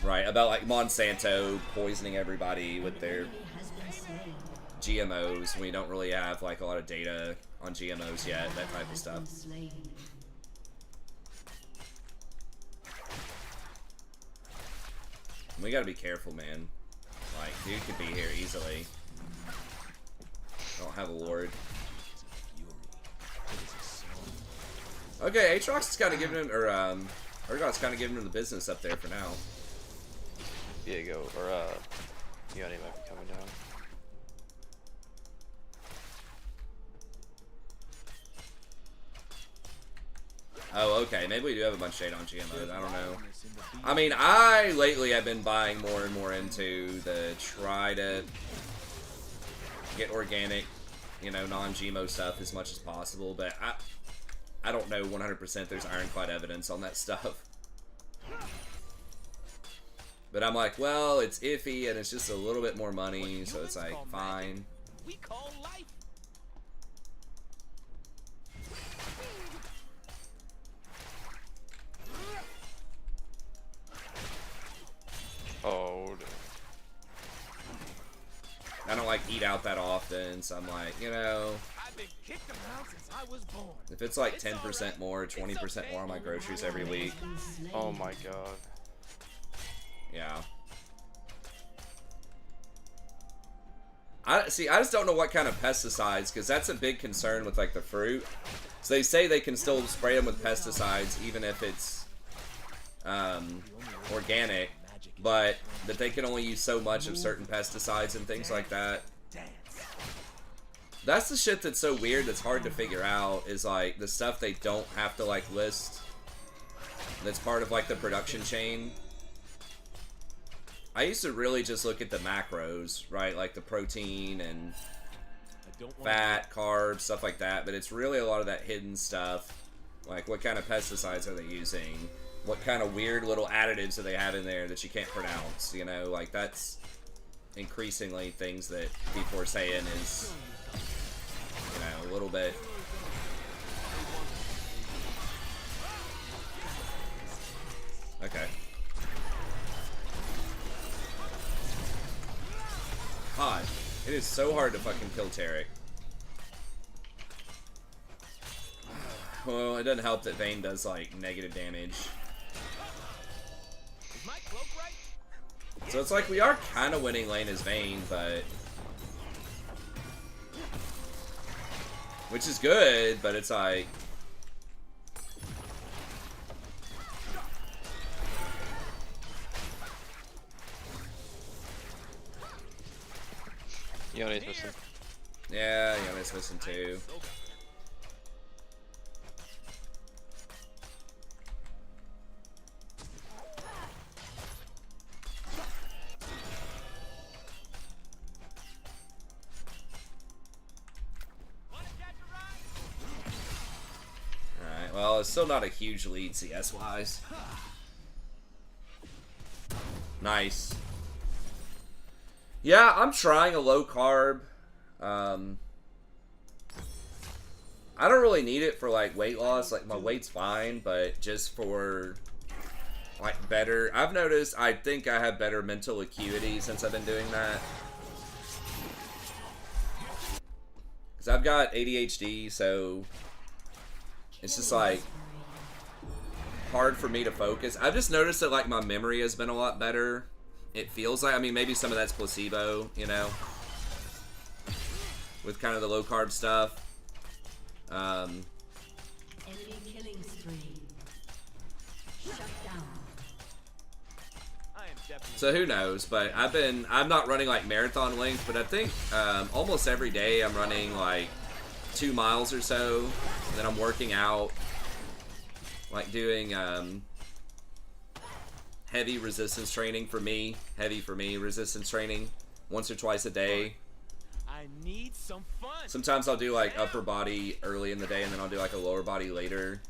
Speaker 2: Right, about like Monsanto poisoning everybody with their GMOs. We don't really have like a lot of data on GMOs yet, that type of stuff. We gotta be careful, man. Like, dude could be here easily. I don't have a ward. Okay, Aatrox is kind of giving him, or Urgot's kind of giving him the business up there for now.
Speaker 1: Diego, or Yoni might be coming down.
Speaker 2: Oh, okay. Maybe we do have a bunch of shade on GMOs. I don't know. I mean, I lately have been buying more and more into the try to get organic, you know, non-GMO stuff as much as possible, but I don't know 100% there's ironclad evidence on that stuff. But I'm like, well, it's iffy and it's just a little bit more money, so it's like, fine.
Speaker 4: We call life.
Speaker 1: Oh, dude.
Speaker 2: I don't like eat out that often, so I'm like, you know,
Speaker 4: I've been kicked around since I was born.
Speaker 2: if it's like 10% more, 20% more on my groceries every week,
Speaker 1: Oh my god.
Speaker 2: yeah. I just don't know what kind of pesticides, because that's a big concern with like the fruit. So they say they can still spray them with pesticides even if it's organic, but that they can only use so much of certain pesticides and things like that. That's the shit that's so weird that's hard to figure out, is like the stuff they don't have to like list that's part of like the production chain. I used to really just look at the macros, right? Like the protein and fat, carbs, stuff like that. But it's really a lot of that hidden stuff. Like what kind of pesticides are they using? What kind of weird little additives do they have in there that you can't pronounce? You know, like that's increasingly things that people are saying is, you know, a little bit. Okay. God, it is so hard to fucking kill Tarek. Well, it doesn't help that Vayne does like negative damage.
Speaker 4: Is my cloak right?
Speaker 2: So it's like we are kind of winning lane as Vayne, but which is good, but it's like
Speaker 1: Yoni's missing.
Speaker 2: yeah, Yona's missing too. Alright, well, it's still not a huge lead CS-wise. Nice. Yeah, I'm trying a low carb. I don't really need it for like weight loss. Like my weight's fine, but just for like better. I've noticed I think I have better mental acuity since I've been doing that. Cause I've got ADHD, so it's just like hard for me to focus. I've just noticed that like my memory has been a lot better. It feels like, I mean, maybe some of that's placebo, you know, with kind of the low carb stuff.
Speaker 3: Enemy killing spree. Shut down.
Speaker 4: I am definitely.
Speaker 2: So who knows, but I'm not running like marathon length, but I think almost every day I'm running like 2 miles or so, and then I'm working out, like doing heavy resistance training for me, resistance training once or twice a day.
Speaker 4: I need some fun.
Speaker 2: Sometimes I'll do like upper body early in the day, and then I'll do like a lower body later.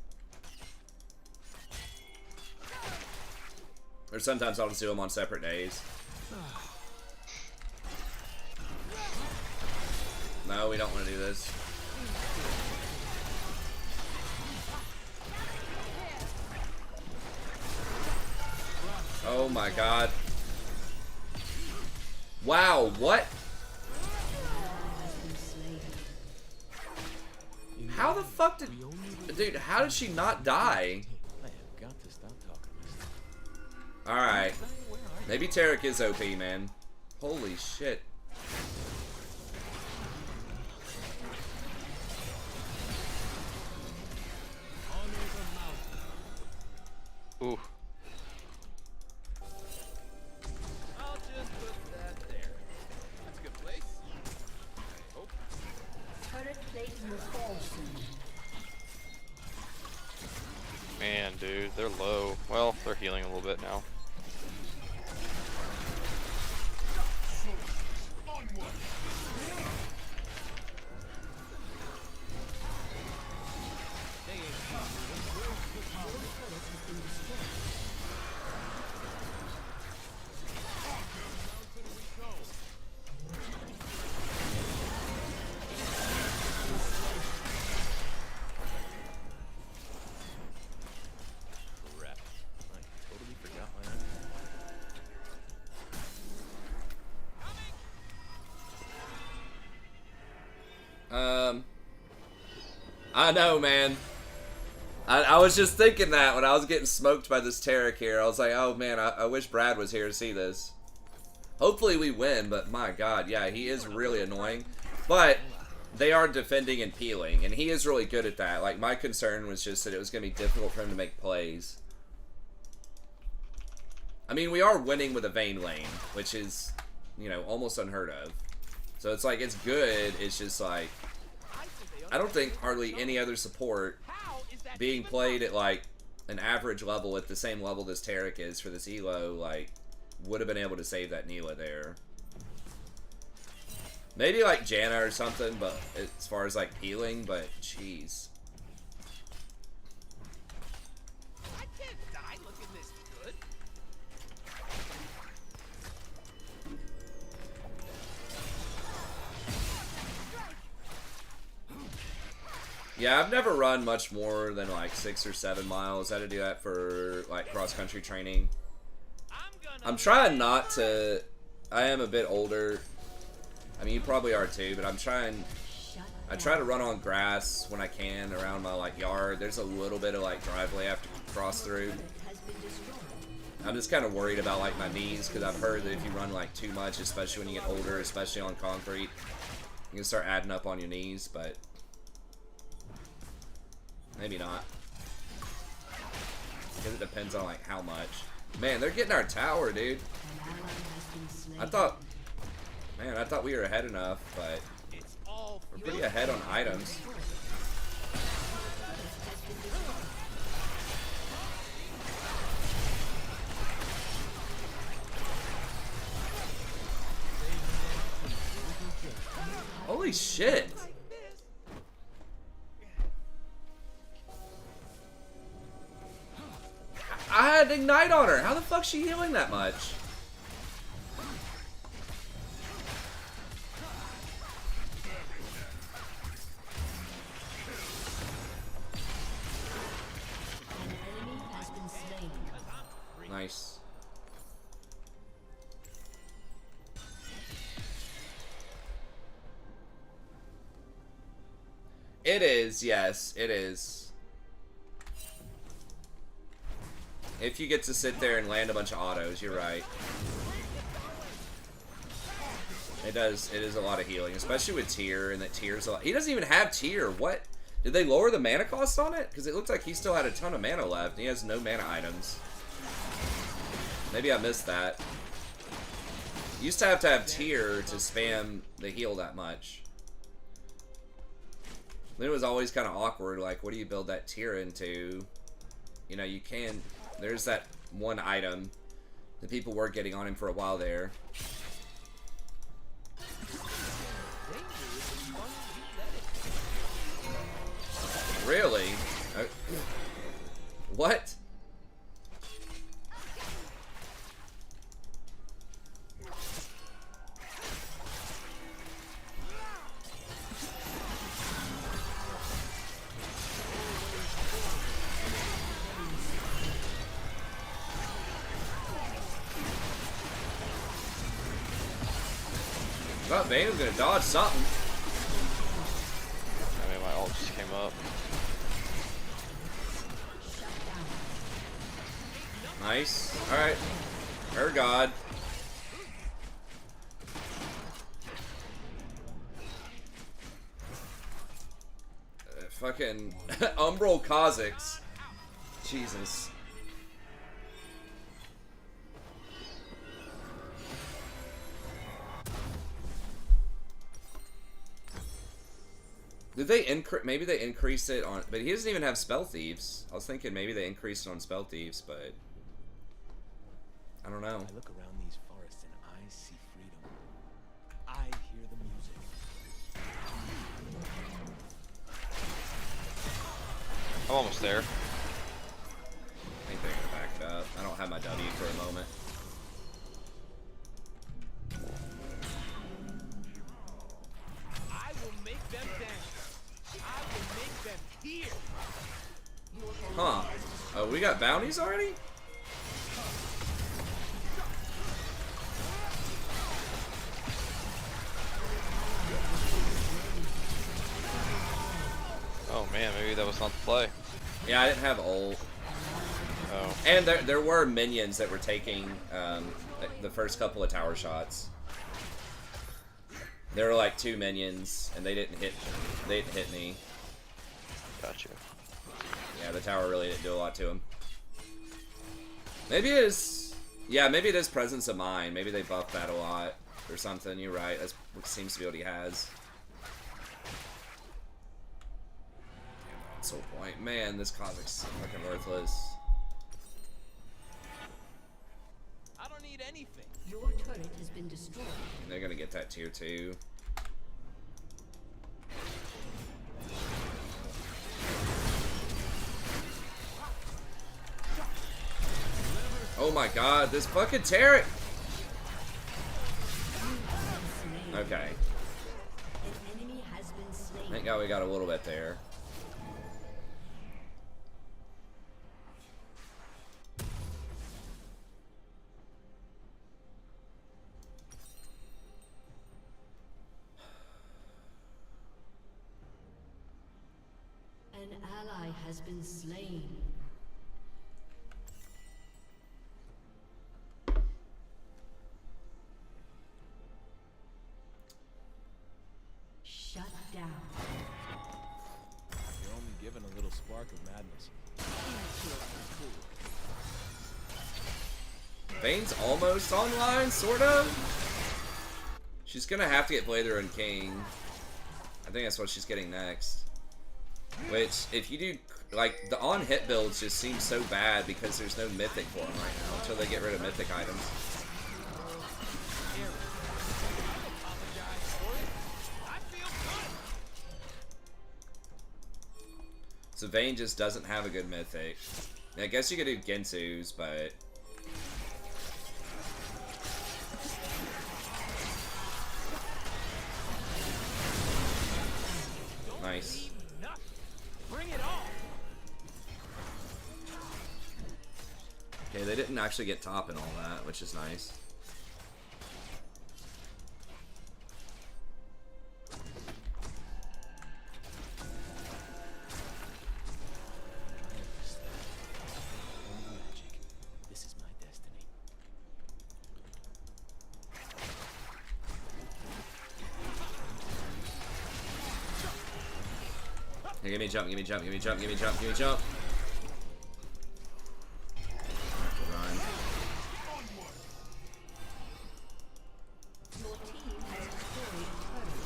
Speaker 2: Or sometimes I'll just do them on separate days. No, we don't want to do this. Oh my god. Wow, what? How the fuck did... Dude, how did she not die?
Speaker 4: I have got to stop talking.
Speaker 2: Alright. Maybe Tarek is OP, man. Holy shit.
Speaker 1: Oof. dude. They're low. Well, they're healing a little bit now.
Speaker 4: Crap. I totally forgot my
Speaker 2: I know, man. I was just thinking that when I was getting smoked by this Tarek here. I was like, oh man, I wish Brad was here to see this. Hopefully we win, but my god, yeah, he is really annoying. But they are defending and peeling, and he is really good at that. Like, my concern was just that it was going to be difficult for him to make plays. I mean, we are winning with a Vayne lane, which is, you know, almost unheard of. So it's like, it's good, it's just like, I don't think hardly any other support being played at like an average level at the same level this Tarek is for this elo, like, would have been able to save that Neela there. Maybe like Janna or something, but as far as like peeling, but jeez.
Speaker 4: I can't die looking this good.
Speaker 2: Yeah, I've never run much more than like 6 or 7 miles. I had to do that for like cross-country training. I'm trying not to. I am a bit older. I mean, you probably are too, but I'm trying. I try to run on grass when I can around my like yard. There's a little bit of like driveway I have to cross through. I'm just kind of worried about like my knees, because I've heard that if you run like too much, especially when you get older, especially on concrete, you can start adding up on your knees, but maybe not. Because it depends on like how much. Man, they're getting our tower, dude. I thought we were ahead enough, but we're pretty ahead on items. Holy shit! I had Ignite on her. How the fuck's she healing that much? Nice. It is, yes, it is. If you get to sit there and land a bunch of autos, you're right. It is a lot of healing, especially with tier, and that tier's a lot. He doesn't even have tier. What? Did they lower the mana cost on it? Because it looked like he still had a ton of mana left, and he has no mana items. Maybe I missed that. Used to have tier to spam the heal that much. Then it was always kind of awkward, like, what do you build that tier into? You know, you can... There's that one item that people were getting on him for a while there. Really? What? I thought Vayne was gonna dodge something.
Speaker 1: I mean, my ult just came up.
Speaker 2: Nice. Alright. Her god. Fucking Umbral Kha'Zix. Jesus. Did they increase? Maybe they increased it on, but he doesn't even have spell thieves. I was thinking maybe they increased it on spell thieves, but I don't know.
Speaker 4: I look around these forests and I see freedom. I hear the music.
Speaker 1: I'm almost there.
Speaker 2: I think they're gonna back it up. I don't have my W for a moment.
Speaker 4: I will make them dance. I will make them hear.
Speaker 2: Huh? Oh, we got bounties already?
Speaker 1: Oh man, maybe that was not the play.
Speaker 2: Yeah, I didn't have ult.
Speaker 1: Oh.
Speaker 2: And there were minions that were taking the first couple of tower shots. There were like 2 minions, and they didn't hit me.
Speaker 1: Gotcha.
Speaker 2: Yeah, the tower really didn't do a lot to him. Maybe it is. Yeah, maybe it is presence of mind. Maybe they buffed that a lot or something. You're right. That seems to be what he has. Damn, soul point. Man, this Kha'Zix's fucking worthless.
Speaker 4: I don't need anything.
Speaker 3: Your turret has been destroyed.
Speaker 2: And they're gonna get that tier 2. Oh my god, this fucking turret! Okay.
Speaker 3: An enemy has been slain.
Speaker 2: Thank god we got a little bit there.
Speaker 3: An ally has been slain. Shut down.
Speaker 4: You're only given a little spark of madness.
Speaker 2: Vayne's almost online, sort of. She's gonna have to get Blather and King. I think that's what she's getting next. Which, if you do, like, the on-hit builds just seem so bad because there's no mythic for them right now until they get rid of mythic items. So Vayne just doesn't have a good mythic. I guess you could do Gensu's, but... Nice.
Speaker 4: Bring it on.
Speaker 2: Okay, they didn't actually get top and all that, which is nice.
Speaker 4: This is my destiny.
Speaker 2: Here, give me a jump, give me a jump, give me a jump, give me a jump, give me a jump. Run.
Speaker 3: Your team has destroyed a turret.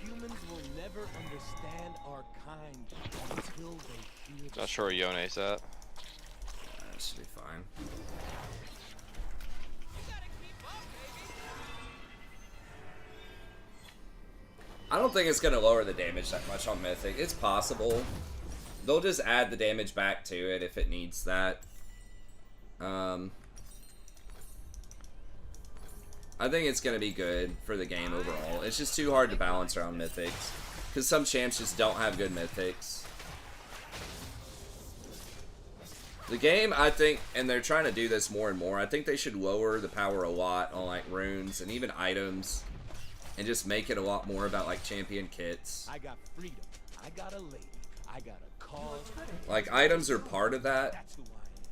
Speaker 4: The humans will never understand our kind until they hear the
Speaker 1: Not sure where Yone's at.
Speaker 2: That should be fine. I don't think it's gonna lower the damage that much on Mythic. It's possible. They'll just add the damage back to it if it needs that. I think it's gonna be good for the game overall. It's just too hard to balance around Mythics. Because some champs just don't have good Mythics. The game, I think, and they're trying to do this more and more, I think they should lower the power a lot on, like, runes and even items. And just make it a lot more about, like, champion kits.
Speaker 4: I got freedom. I got a lady. I got a cause.
Speaker 2: Like, items are part of that,
Speaker 4: That's who I am.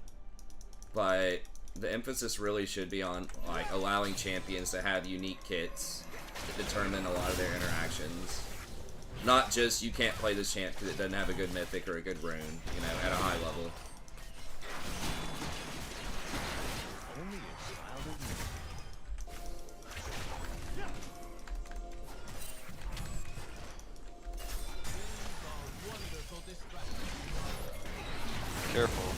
Speaker 2: but the emphasis really should be on, like, allowing champions to have unique kits that determine a lot of their interactions. Not just, you can't play this champ because it doesn't have a good mythic or a good rune, you know, at a high level.
Speaker 1: Careful.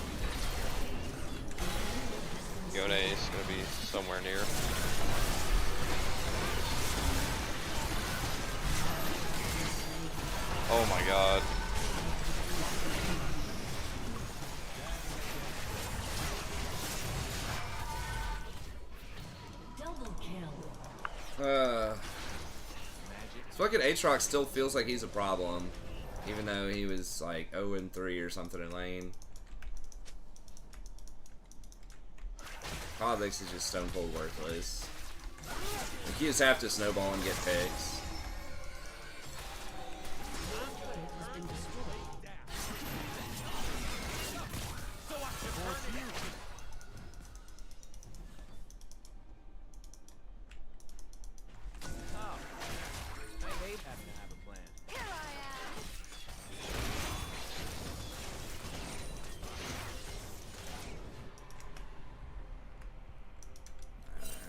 Speaker 1: Yone is gonna be somewhere near. Oh my god.
Speaker 3: Double kill.
Speaker 2: Fucking Aatrox still feels like he's a problem, even though he was like 0-3 or something in lane. Politics is just stone cold worthless. Like, you just have to snowball and get picks.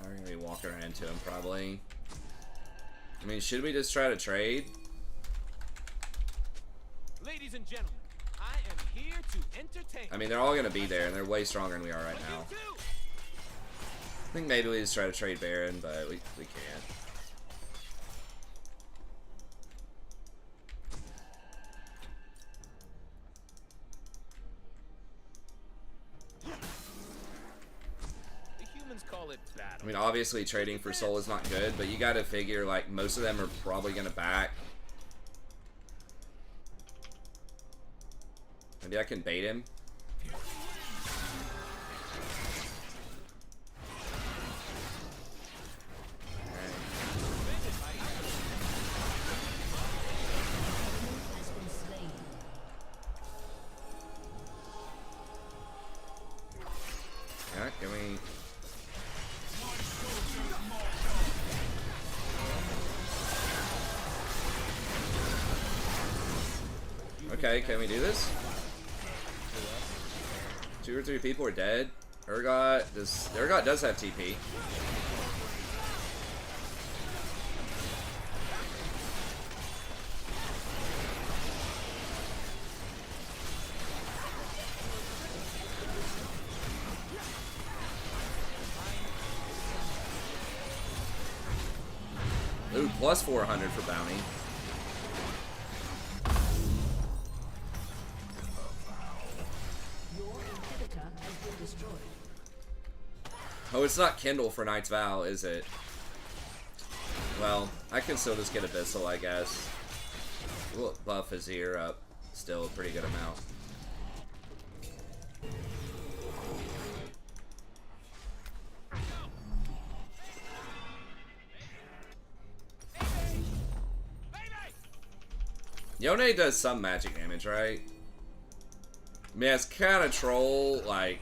Speaker 2: We're gonna be walking around to him probably. I mean, should we just try to trade?
Speaker 4: Ladies and gentlemen, I am here to entertain.
Speaker 2: I mean, they're all gonna be there, and they're way stronger than we are right now. I think maybe we just try to trade Baron, but we can't.
Speaker 4: The humans call it battle.
Speaker 2: I mean, obviously trading for soul is not good, but you gotta figure, like, most of them are probably gonna back. Maybe I can bait him. Yeah, can we... Okay, can we do this? 2 or 3 people are dead. Urgot does have TP. Ooh, plus 400 for bounty. Oh, it's not Kindle for Knight's Vow, is it? Well, I can still just get Abyssal, I guess. We'll buff Azir up still a pretty good amount. Yone does some magic damage, right? I mean, it's kind of troll, like...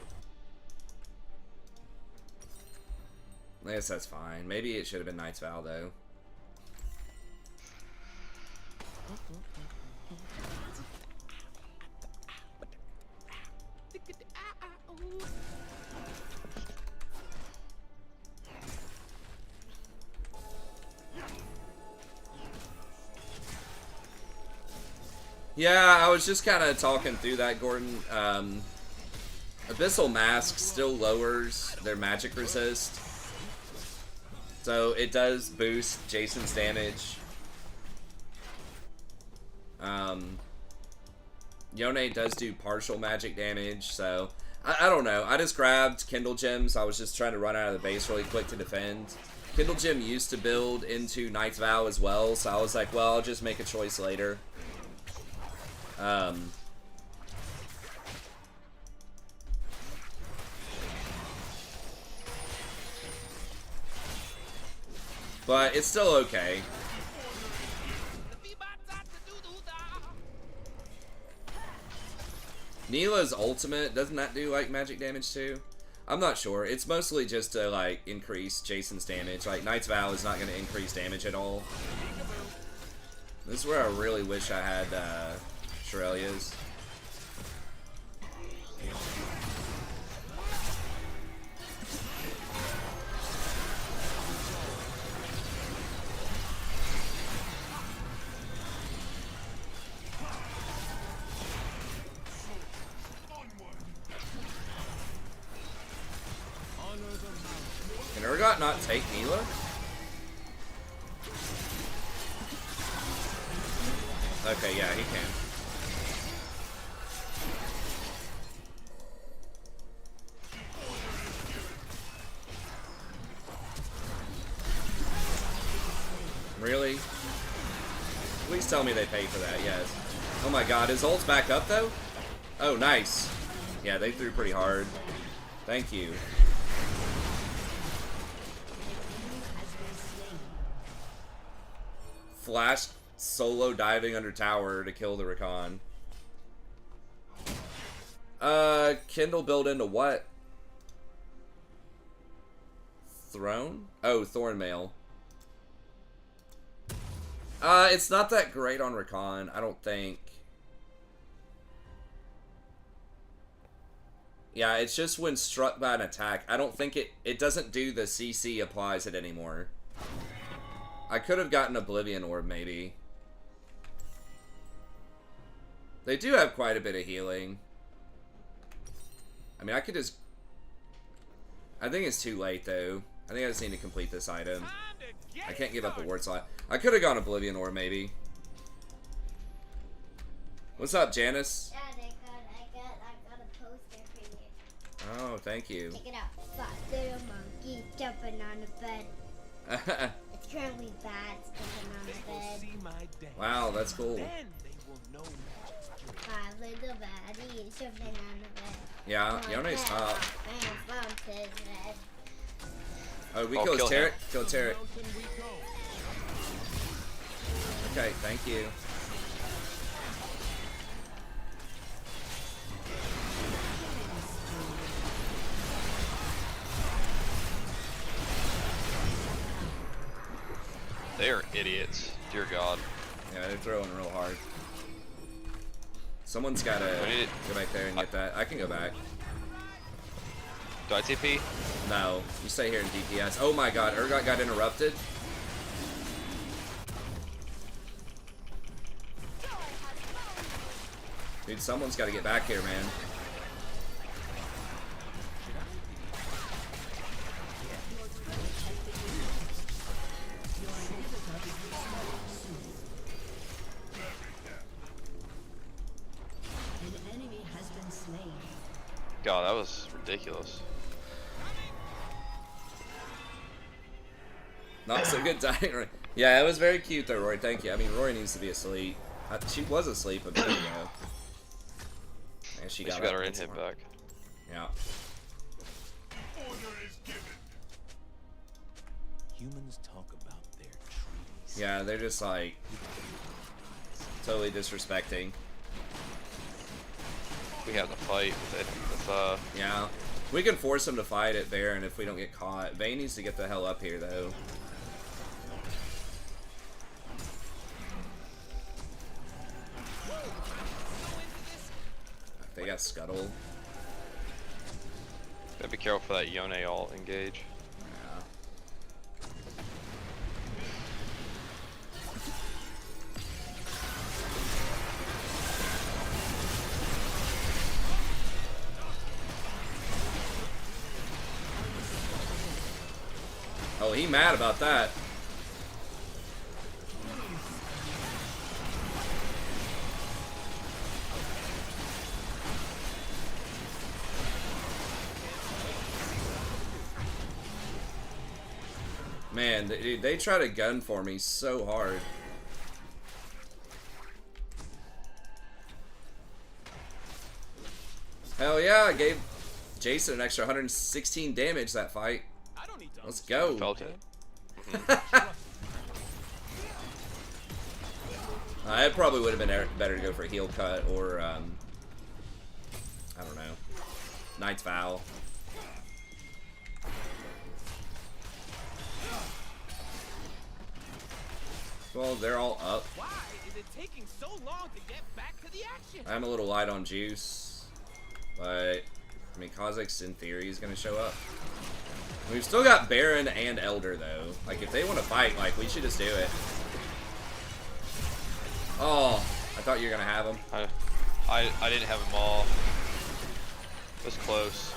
Speaker 2: I guess that's fine. Maybe it should have been Knight's Vow, though. Yeah, I was just kind of talking through that, Gordon. Abyssal Mask still lowers their magic resist. So it does boost Jason's damage. Yone does do partial magic damage, so I don't know. I just grabbed Kindle Gems. I was just trying to run out of the base really quick to defend. Kindle Gem used to build into Knight's Vow as well, so I was like, well, I'll just make a choice later. But it's still okay. Neela's ultimate, doesn't that do like magic damage too? I'm not sure. It's mostly just to like increase Jason's damage. Like Knight's Vow is not going to increase damage at all. This is where I really wish I had Shirelia's. that not take Mila? Okay, yeah, he can. Really? Please tell me they pay for that, yes. Oh my god, his ult's back up though? Oh, nice. Yeah, they threw pretty hard. Thank you. Flash solo diving under tower to kill the Rakan. Kindle build into what? Throne? Oh, Thornmail. It's not that great on Rakan, I don't think. Yeah, it's just when struck by an attack. I don't think it doesn't do the CC applies it anymore. I could have gotten Oblivion Orb, maybe. They do have quite a bit of healing. I mean, I could just... I think it's too late, though. I think I just need to complete this item. I can't give up a ward slot. I could have gone Oblivion Orb, maybe. What's up, Janice?
Speaker 5: Dad, I got a poster for you.
Speaker 2: Oh, thank you.
Speaker 5: Check it out. 5 little monkeys jumping on the bed. It's currently bad jumping on the bed.
Speaker 2: Wow, that's cool.
Speaker 4: Then they will know magic's true.
Speaker 5: 5 little baddies jumping on the bed.
Speaker 2: Yeah, Yone's top.
Speaker 5: Man bumps his head.
Speaker 2: Oh, we
Speaker 1: Oh,
Speaker 2: kill his
Speaker 1: kill
Speaker 2: turret?
Speaker 1: him.
Speaker 2: Kill turret.
Speaker 4: Mountain we go.
Speaker 2: Okay, thank you.
Speaker 1: They are idiots. Dear God.
Speaker 2: Yeah, they're throwing real hard. Someone's gotta
Speaker 1: I need-
Speaker 2: go back there and get that. I can go back.
Speaker 1: Do I TP?
Speaker 2: No, you stay here in DPS. Oh my god, Urgot got interrupted. Dude, someone's gotta get back here, man.
Speaker 3: An enemy has been slain.
Speaker 1: God, that was ridiculous.
Speaker 2: Not so good dying. Roy. Yeah, it was very cute though, Roy. Thank you. I mean, Roy needs to be asleep. She was asleep a minute ago. And she
Speaker 1: At least
Speaker 2: got
Speaker 1: you got
Speaker 2: up
Speaker 1: her in
Speaker 2: once
Speaker 1: hit
Speaker 2: more.
Speaker 1: back.
Speaker 2: Yeah.
Speaker 4: Humans talk about their trees.
Speaker 2: Yeah, they're just like totally disrespecting.
Speaker 1: We have to fight with
Speaker 2: Yeah. We can force them to fight at Baron if we don't get caught. Vayne needs to get the hell up here though. They got Scuttle.
Speaker 1: Gotta be careful for that Yone ult engage.
Speaker 2: Yeah. Oh, he mad about that. Man, they try to gun for me so hard. Hell yeah, I gave Jason an extra 116 damage that fight.
Speaker 4: I don't need to
Speaker 2: Let's go.
Speaker 1: Felt it.
Speaker 2: It probably would have been better to go for a heal cut or, I don't know, Knight's Vow. Well, they're all up.
Speaker 4: Why is it taking so long to get back to the action?
Speaker 2: I'm a little light on juice, but, I mean, Kha'Zix in theory is going to show up. We've still got Baron and Elder, though. Like, if they want to fight, like, we should just do it. Oh, I thought you were going to have him.
Speaker 1: I didn't have them all. It was close.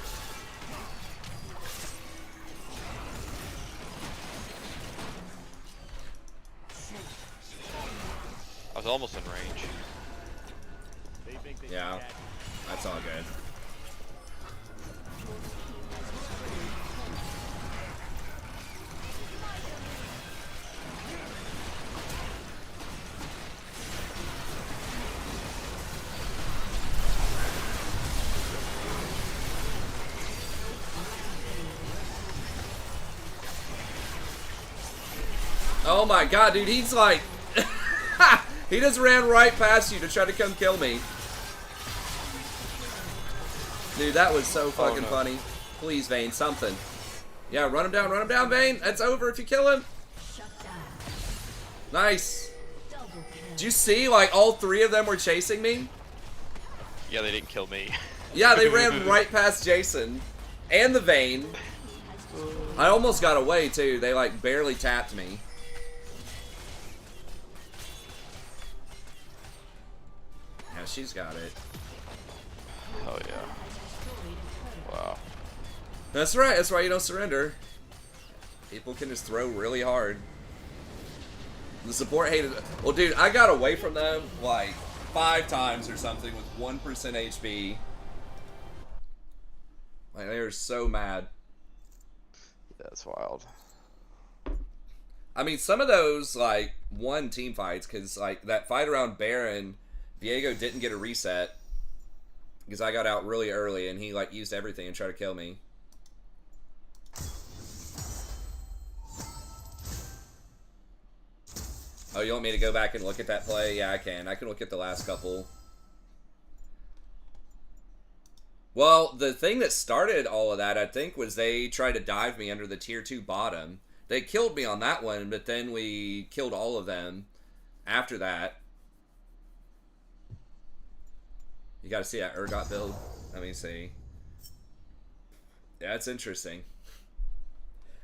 Speaker 1: was almost in range.
Speaker 4: They think they
Speaker 2: Yeah.
Speaker 4: can catch me.
Speaker 2: That's all good. Oh my god, dude, he's like... he just ran right past you to try to come kill me. Dude, that was so fucking
Speaker 1: no.
Speaker 2: funny. Please, Vayne, something. Yeah, run him down, Vayne. That's over if you kill him.
Speaker 3: Shut down.
Speaker 2: Nice.
Speaker 3: Double kill.
Speaker 2: Did you see, like, all three of them were chasing me?
Speaker 1: Yeah, they didn't kill me.
Speaker 2: Yeah, they ran right past Jason. And the Vayne. I almost got away, too. They, like, barely tapped me. Yeah, she's got it.
Speaker 1: Oh yeah. Wow.
Speaker 2: That's right. That's why you don't surrender. People can just throw really hard. The support hated it. Well, dude, I got away from them like 5 times or something with 1% HP. Like, they were so mad.
Speaker 1: That's wild.
Speaker 2: I mean, some of those, like, won team fights because, like, that fight around Baron, Diego didn't get a reset because I got out really early and he, like, used everything and tried to kill me. Oh, you want me to go back and look at that play? Yeah, I can. I can look at the last couple. Well, the thing that started all of that, I think, was they tried to dive me under the tier 2 bottom. They killed me on that one, but then we killed all of them after that. You gotta see that Urgot build. Let me see. Yeah, it's interesting.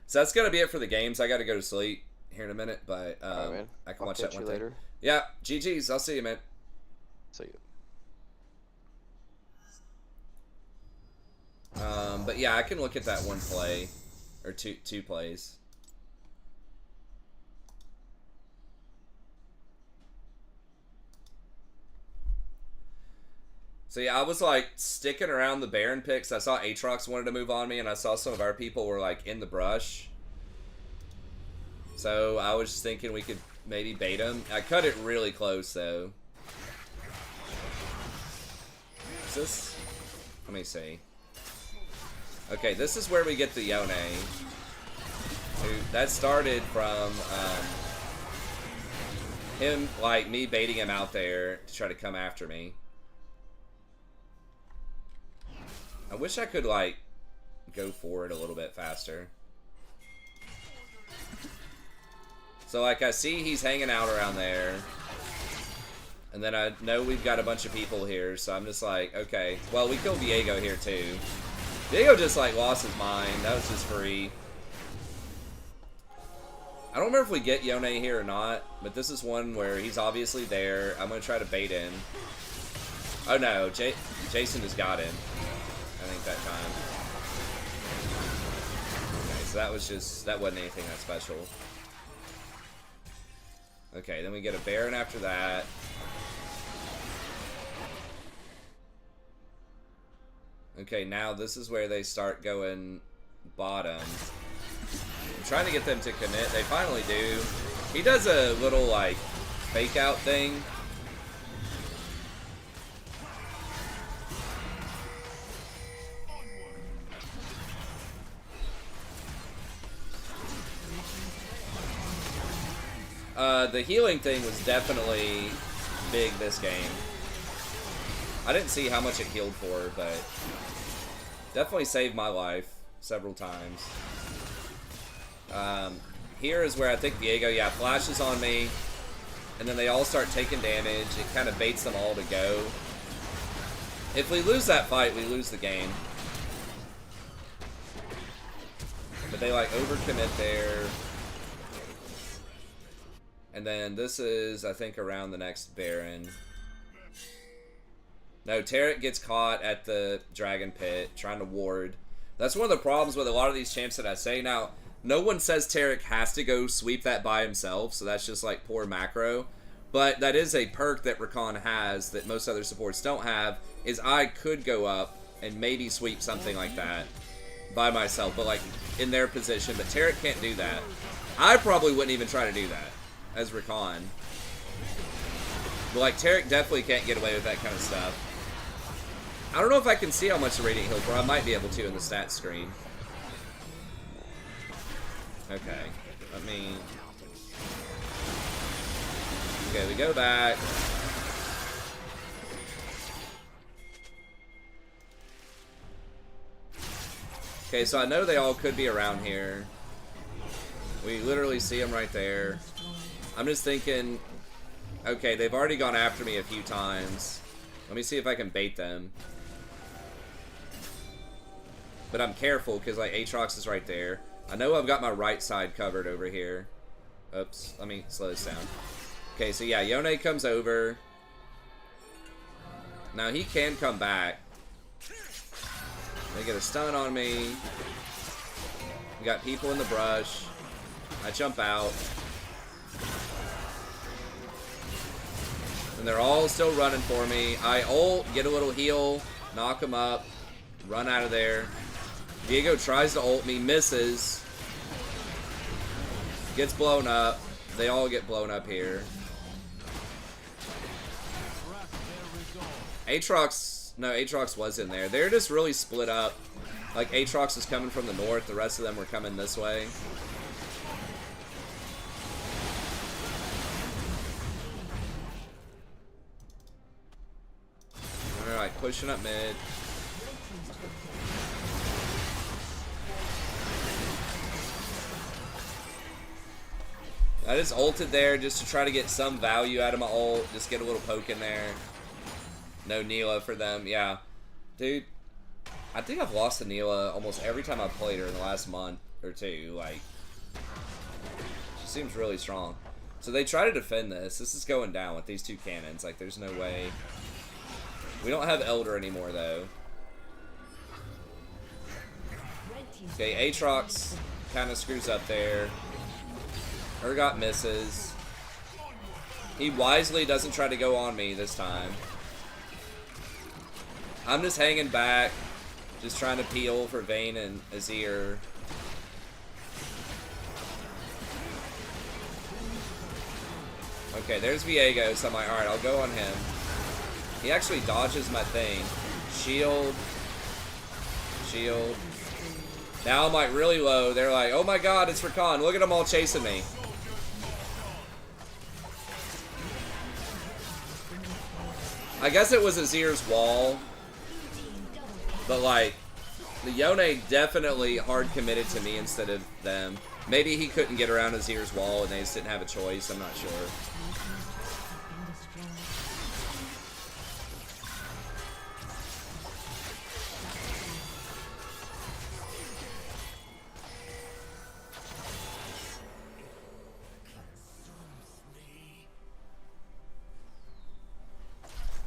Speaker 2: So that's gonna be it for the games. I gotta go to sleep here in a minute, but
Speaker 1: Alright, man.
Speaker 2: I can
Speaker 1: I'll
Speaker 2: watch that
Speaker 1: catch
Speaker 2: one
Speaker 1: you
Speaker 2: thing.
Speaker 1: later.
Speaker 2: Yeah, GG's. I'll see you, man.
Speaker 1: See you.
Speaker 2: But yeah, I can look at that one play, or two plays. So yeah, I was like sticking around the Baron picks. I saw Aatrox wanted to move on me, and I saw some of our people were like in the brush. So I was just thinking we could maybe bait him. I cut it really close though. Is this? Let me see. Okay, this is where we get the Yone. Dude, that started from him, like, me baiting him out there to try to come after me. I wish I could, like, go forward a little bit faster. So, like, I see he's hanging out around there. And then I know we've got a bunch of people here, so I'm just like, okay. Well, we killed Diego here, too. Diego just, like, lost his mind. That was just free. I don't remember if we get Yone here or not, but this is one where he's obviously there. I'm going to try to bait in. Oh, no. Jason just got him. I think that time. Okay, so that was just... That wasn't anything that special. Okay, then we get a Baron after that. Okay, now this is where they start going bottom. I'm trying to get them to commit. They finally do. He does a little, like, fake out thing. The healing thing was definitely big this game. I didn't see how much it healed for, but definitely saved my life several times. Here is where I think Diego, yeah, flashes on me, and then they all start taking damage. It kind of baits them all to go. If we lose that fight, we lose the game. But they, like, overcommit there. And then this is, I think, around the next Baron. No, Tarek gets caught at the Dragon Pit, trying to ward. That's one of the problems with a lot of these champs that I say. Now, no one says Tarek has to go sweep that by himself, so that's just, like, poor macro. But that is a perk that Rakan has that most other supports don't have, is I could go up and maybe sweep something like that by myself, but like in their position. But Tarek can't do that. I probably wouldn't even try to do that as Rakan. But like Tarek definitely can't get away with that kind of stuff. I don't know if I can see how much the Radiant heal for. I might be able to in the stats screen. Okay. Let me... Okay, we go back. Okay, so I know they all could be around here. We literally see them right there. I'm just thinking... Okay, they've already gone after me a few times. Let me see if I can bait them. But I'm careful, because like Aatrox is right there. I know I've got my right side covered over here. Oops, let me slow this down. Okay, so yeah, Yone comes over. Now he can come back. They get a stun on me. We got people in the brush. I jump out. And they're all still running for me. I ult, get a little heal, knock them up, run out of there. Diego tries to ult me, misses. Gets blown up. They all get blown up here. Aatrox was in there. They're just really split up. Like, Aatrox is coming from the north. The rest of them were coming this way. And they're like pushing up mid. I just ulted there just to try to get some value out of my ult. Just get a little poke in there. No Neela for them. Yeah. Dude, I think I've lost to Neela almost every time I've played her in the last month or two. Like, she seems really strong. So they try to defend this. This is going down with these two cannons. Like, there's no way. We don't have Elder anymore, though. Okay, Aatrox kind of screws up there. Urgot misses. He wisely doesn't try to go on me this time. I'm just hanging back, just trying to peel for Vayne and Azir. Okay, there's Viego, so I'm like, alright, I'll go on him. He actually dodges my thing. Shield. Shield. Now I'm like really low. They're like, oh my god, it's Rakan. Look at them all chasing me. I guess it was Azir's wall. But like, the Yone definitely hard committed to me instead of them. Maybe he couldn't get around Azir's wall and they just didn't have a choice. I'm not sure.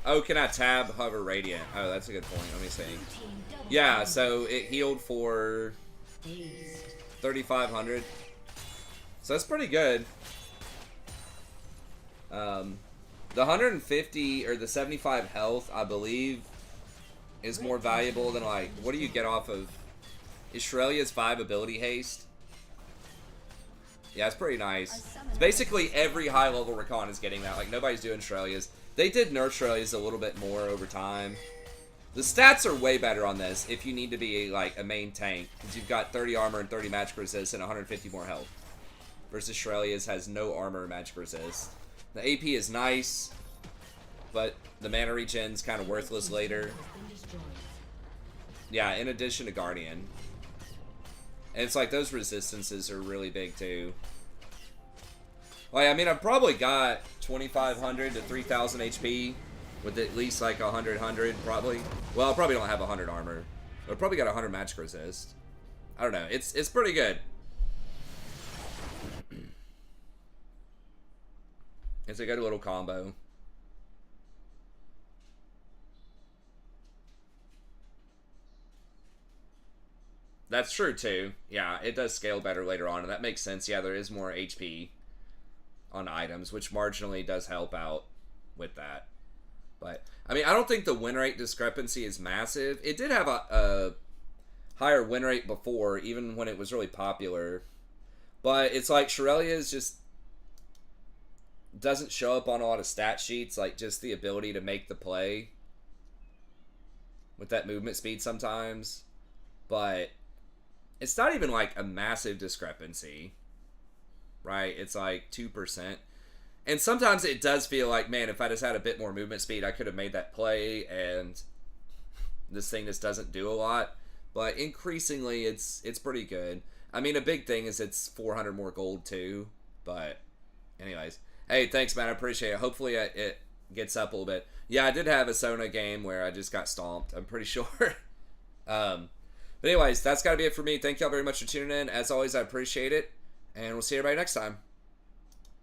Speaker 2: Oh, can I tab hover radiant? Oh, that's a good point. Let me see. Yeah, so it healed for 3,500. So that's pretty good. The 150 or the 75 health, I believe, is more valuable than like, what do you get off of Australia's 5 ability haste? Yeah, it's pretty nice. It's basically every high level Rakan is getting that. Like, nobody's doing Australia's. They did nerf Australia's a little bit more over time. The stats are way better on this if you need to be like a main tank, because you've got 30 armor and 30 magic resist and 150 more health. Versus Australia's has no armor or magic resist. The AP is nice, but the mana regen's kind of worthless later. Yeah, in addition to Guardian. And it's like those resistances are really big too. Like, I mean, I've probably got 2,500 to 3,000 HP with at least like 100, probably. Well, I probably don't have 100 armor. But I probably got 100 magic resist. I don't know. It's pretty good. It's a good little combo. That's true too. Yeah, it does scale better later on, and that makes sense. Yeah, there is more HP. on items, which marginally does help out with that. But, I mean, I don't think the win rate discrepancy is massive. It did have a higher win rate before, even when it was really popular. But it's like Shirelia's just doesn't show up on a lot of stat sheets, like just the ability to make the play with that movement speed sometimes. But it's not even like a massive discrepancy, right? It's like 2%. And sometimes it does feel like, man, if I just had a bit more movement speed, I could have made that play, and this thing just doesn't do a lot. But increasingly, it's pretty good. I mean, a big thing is it's 400 more gold, too. But anyways. Hey, thanks, man. I appreciate it. Hopefully it gets up a little bit. Yeah, I did have a Sona game where I just got stomped, I'm pretty sure. But anyways, that's got to be it for me. Thank y'all very much for tuning in. As always, I appreciate it. And we'll see everybody next time.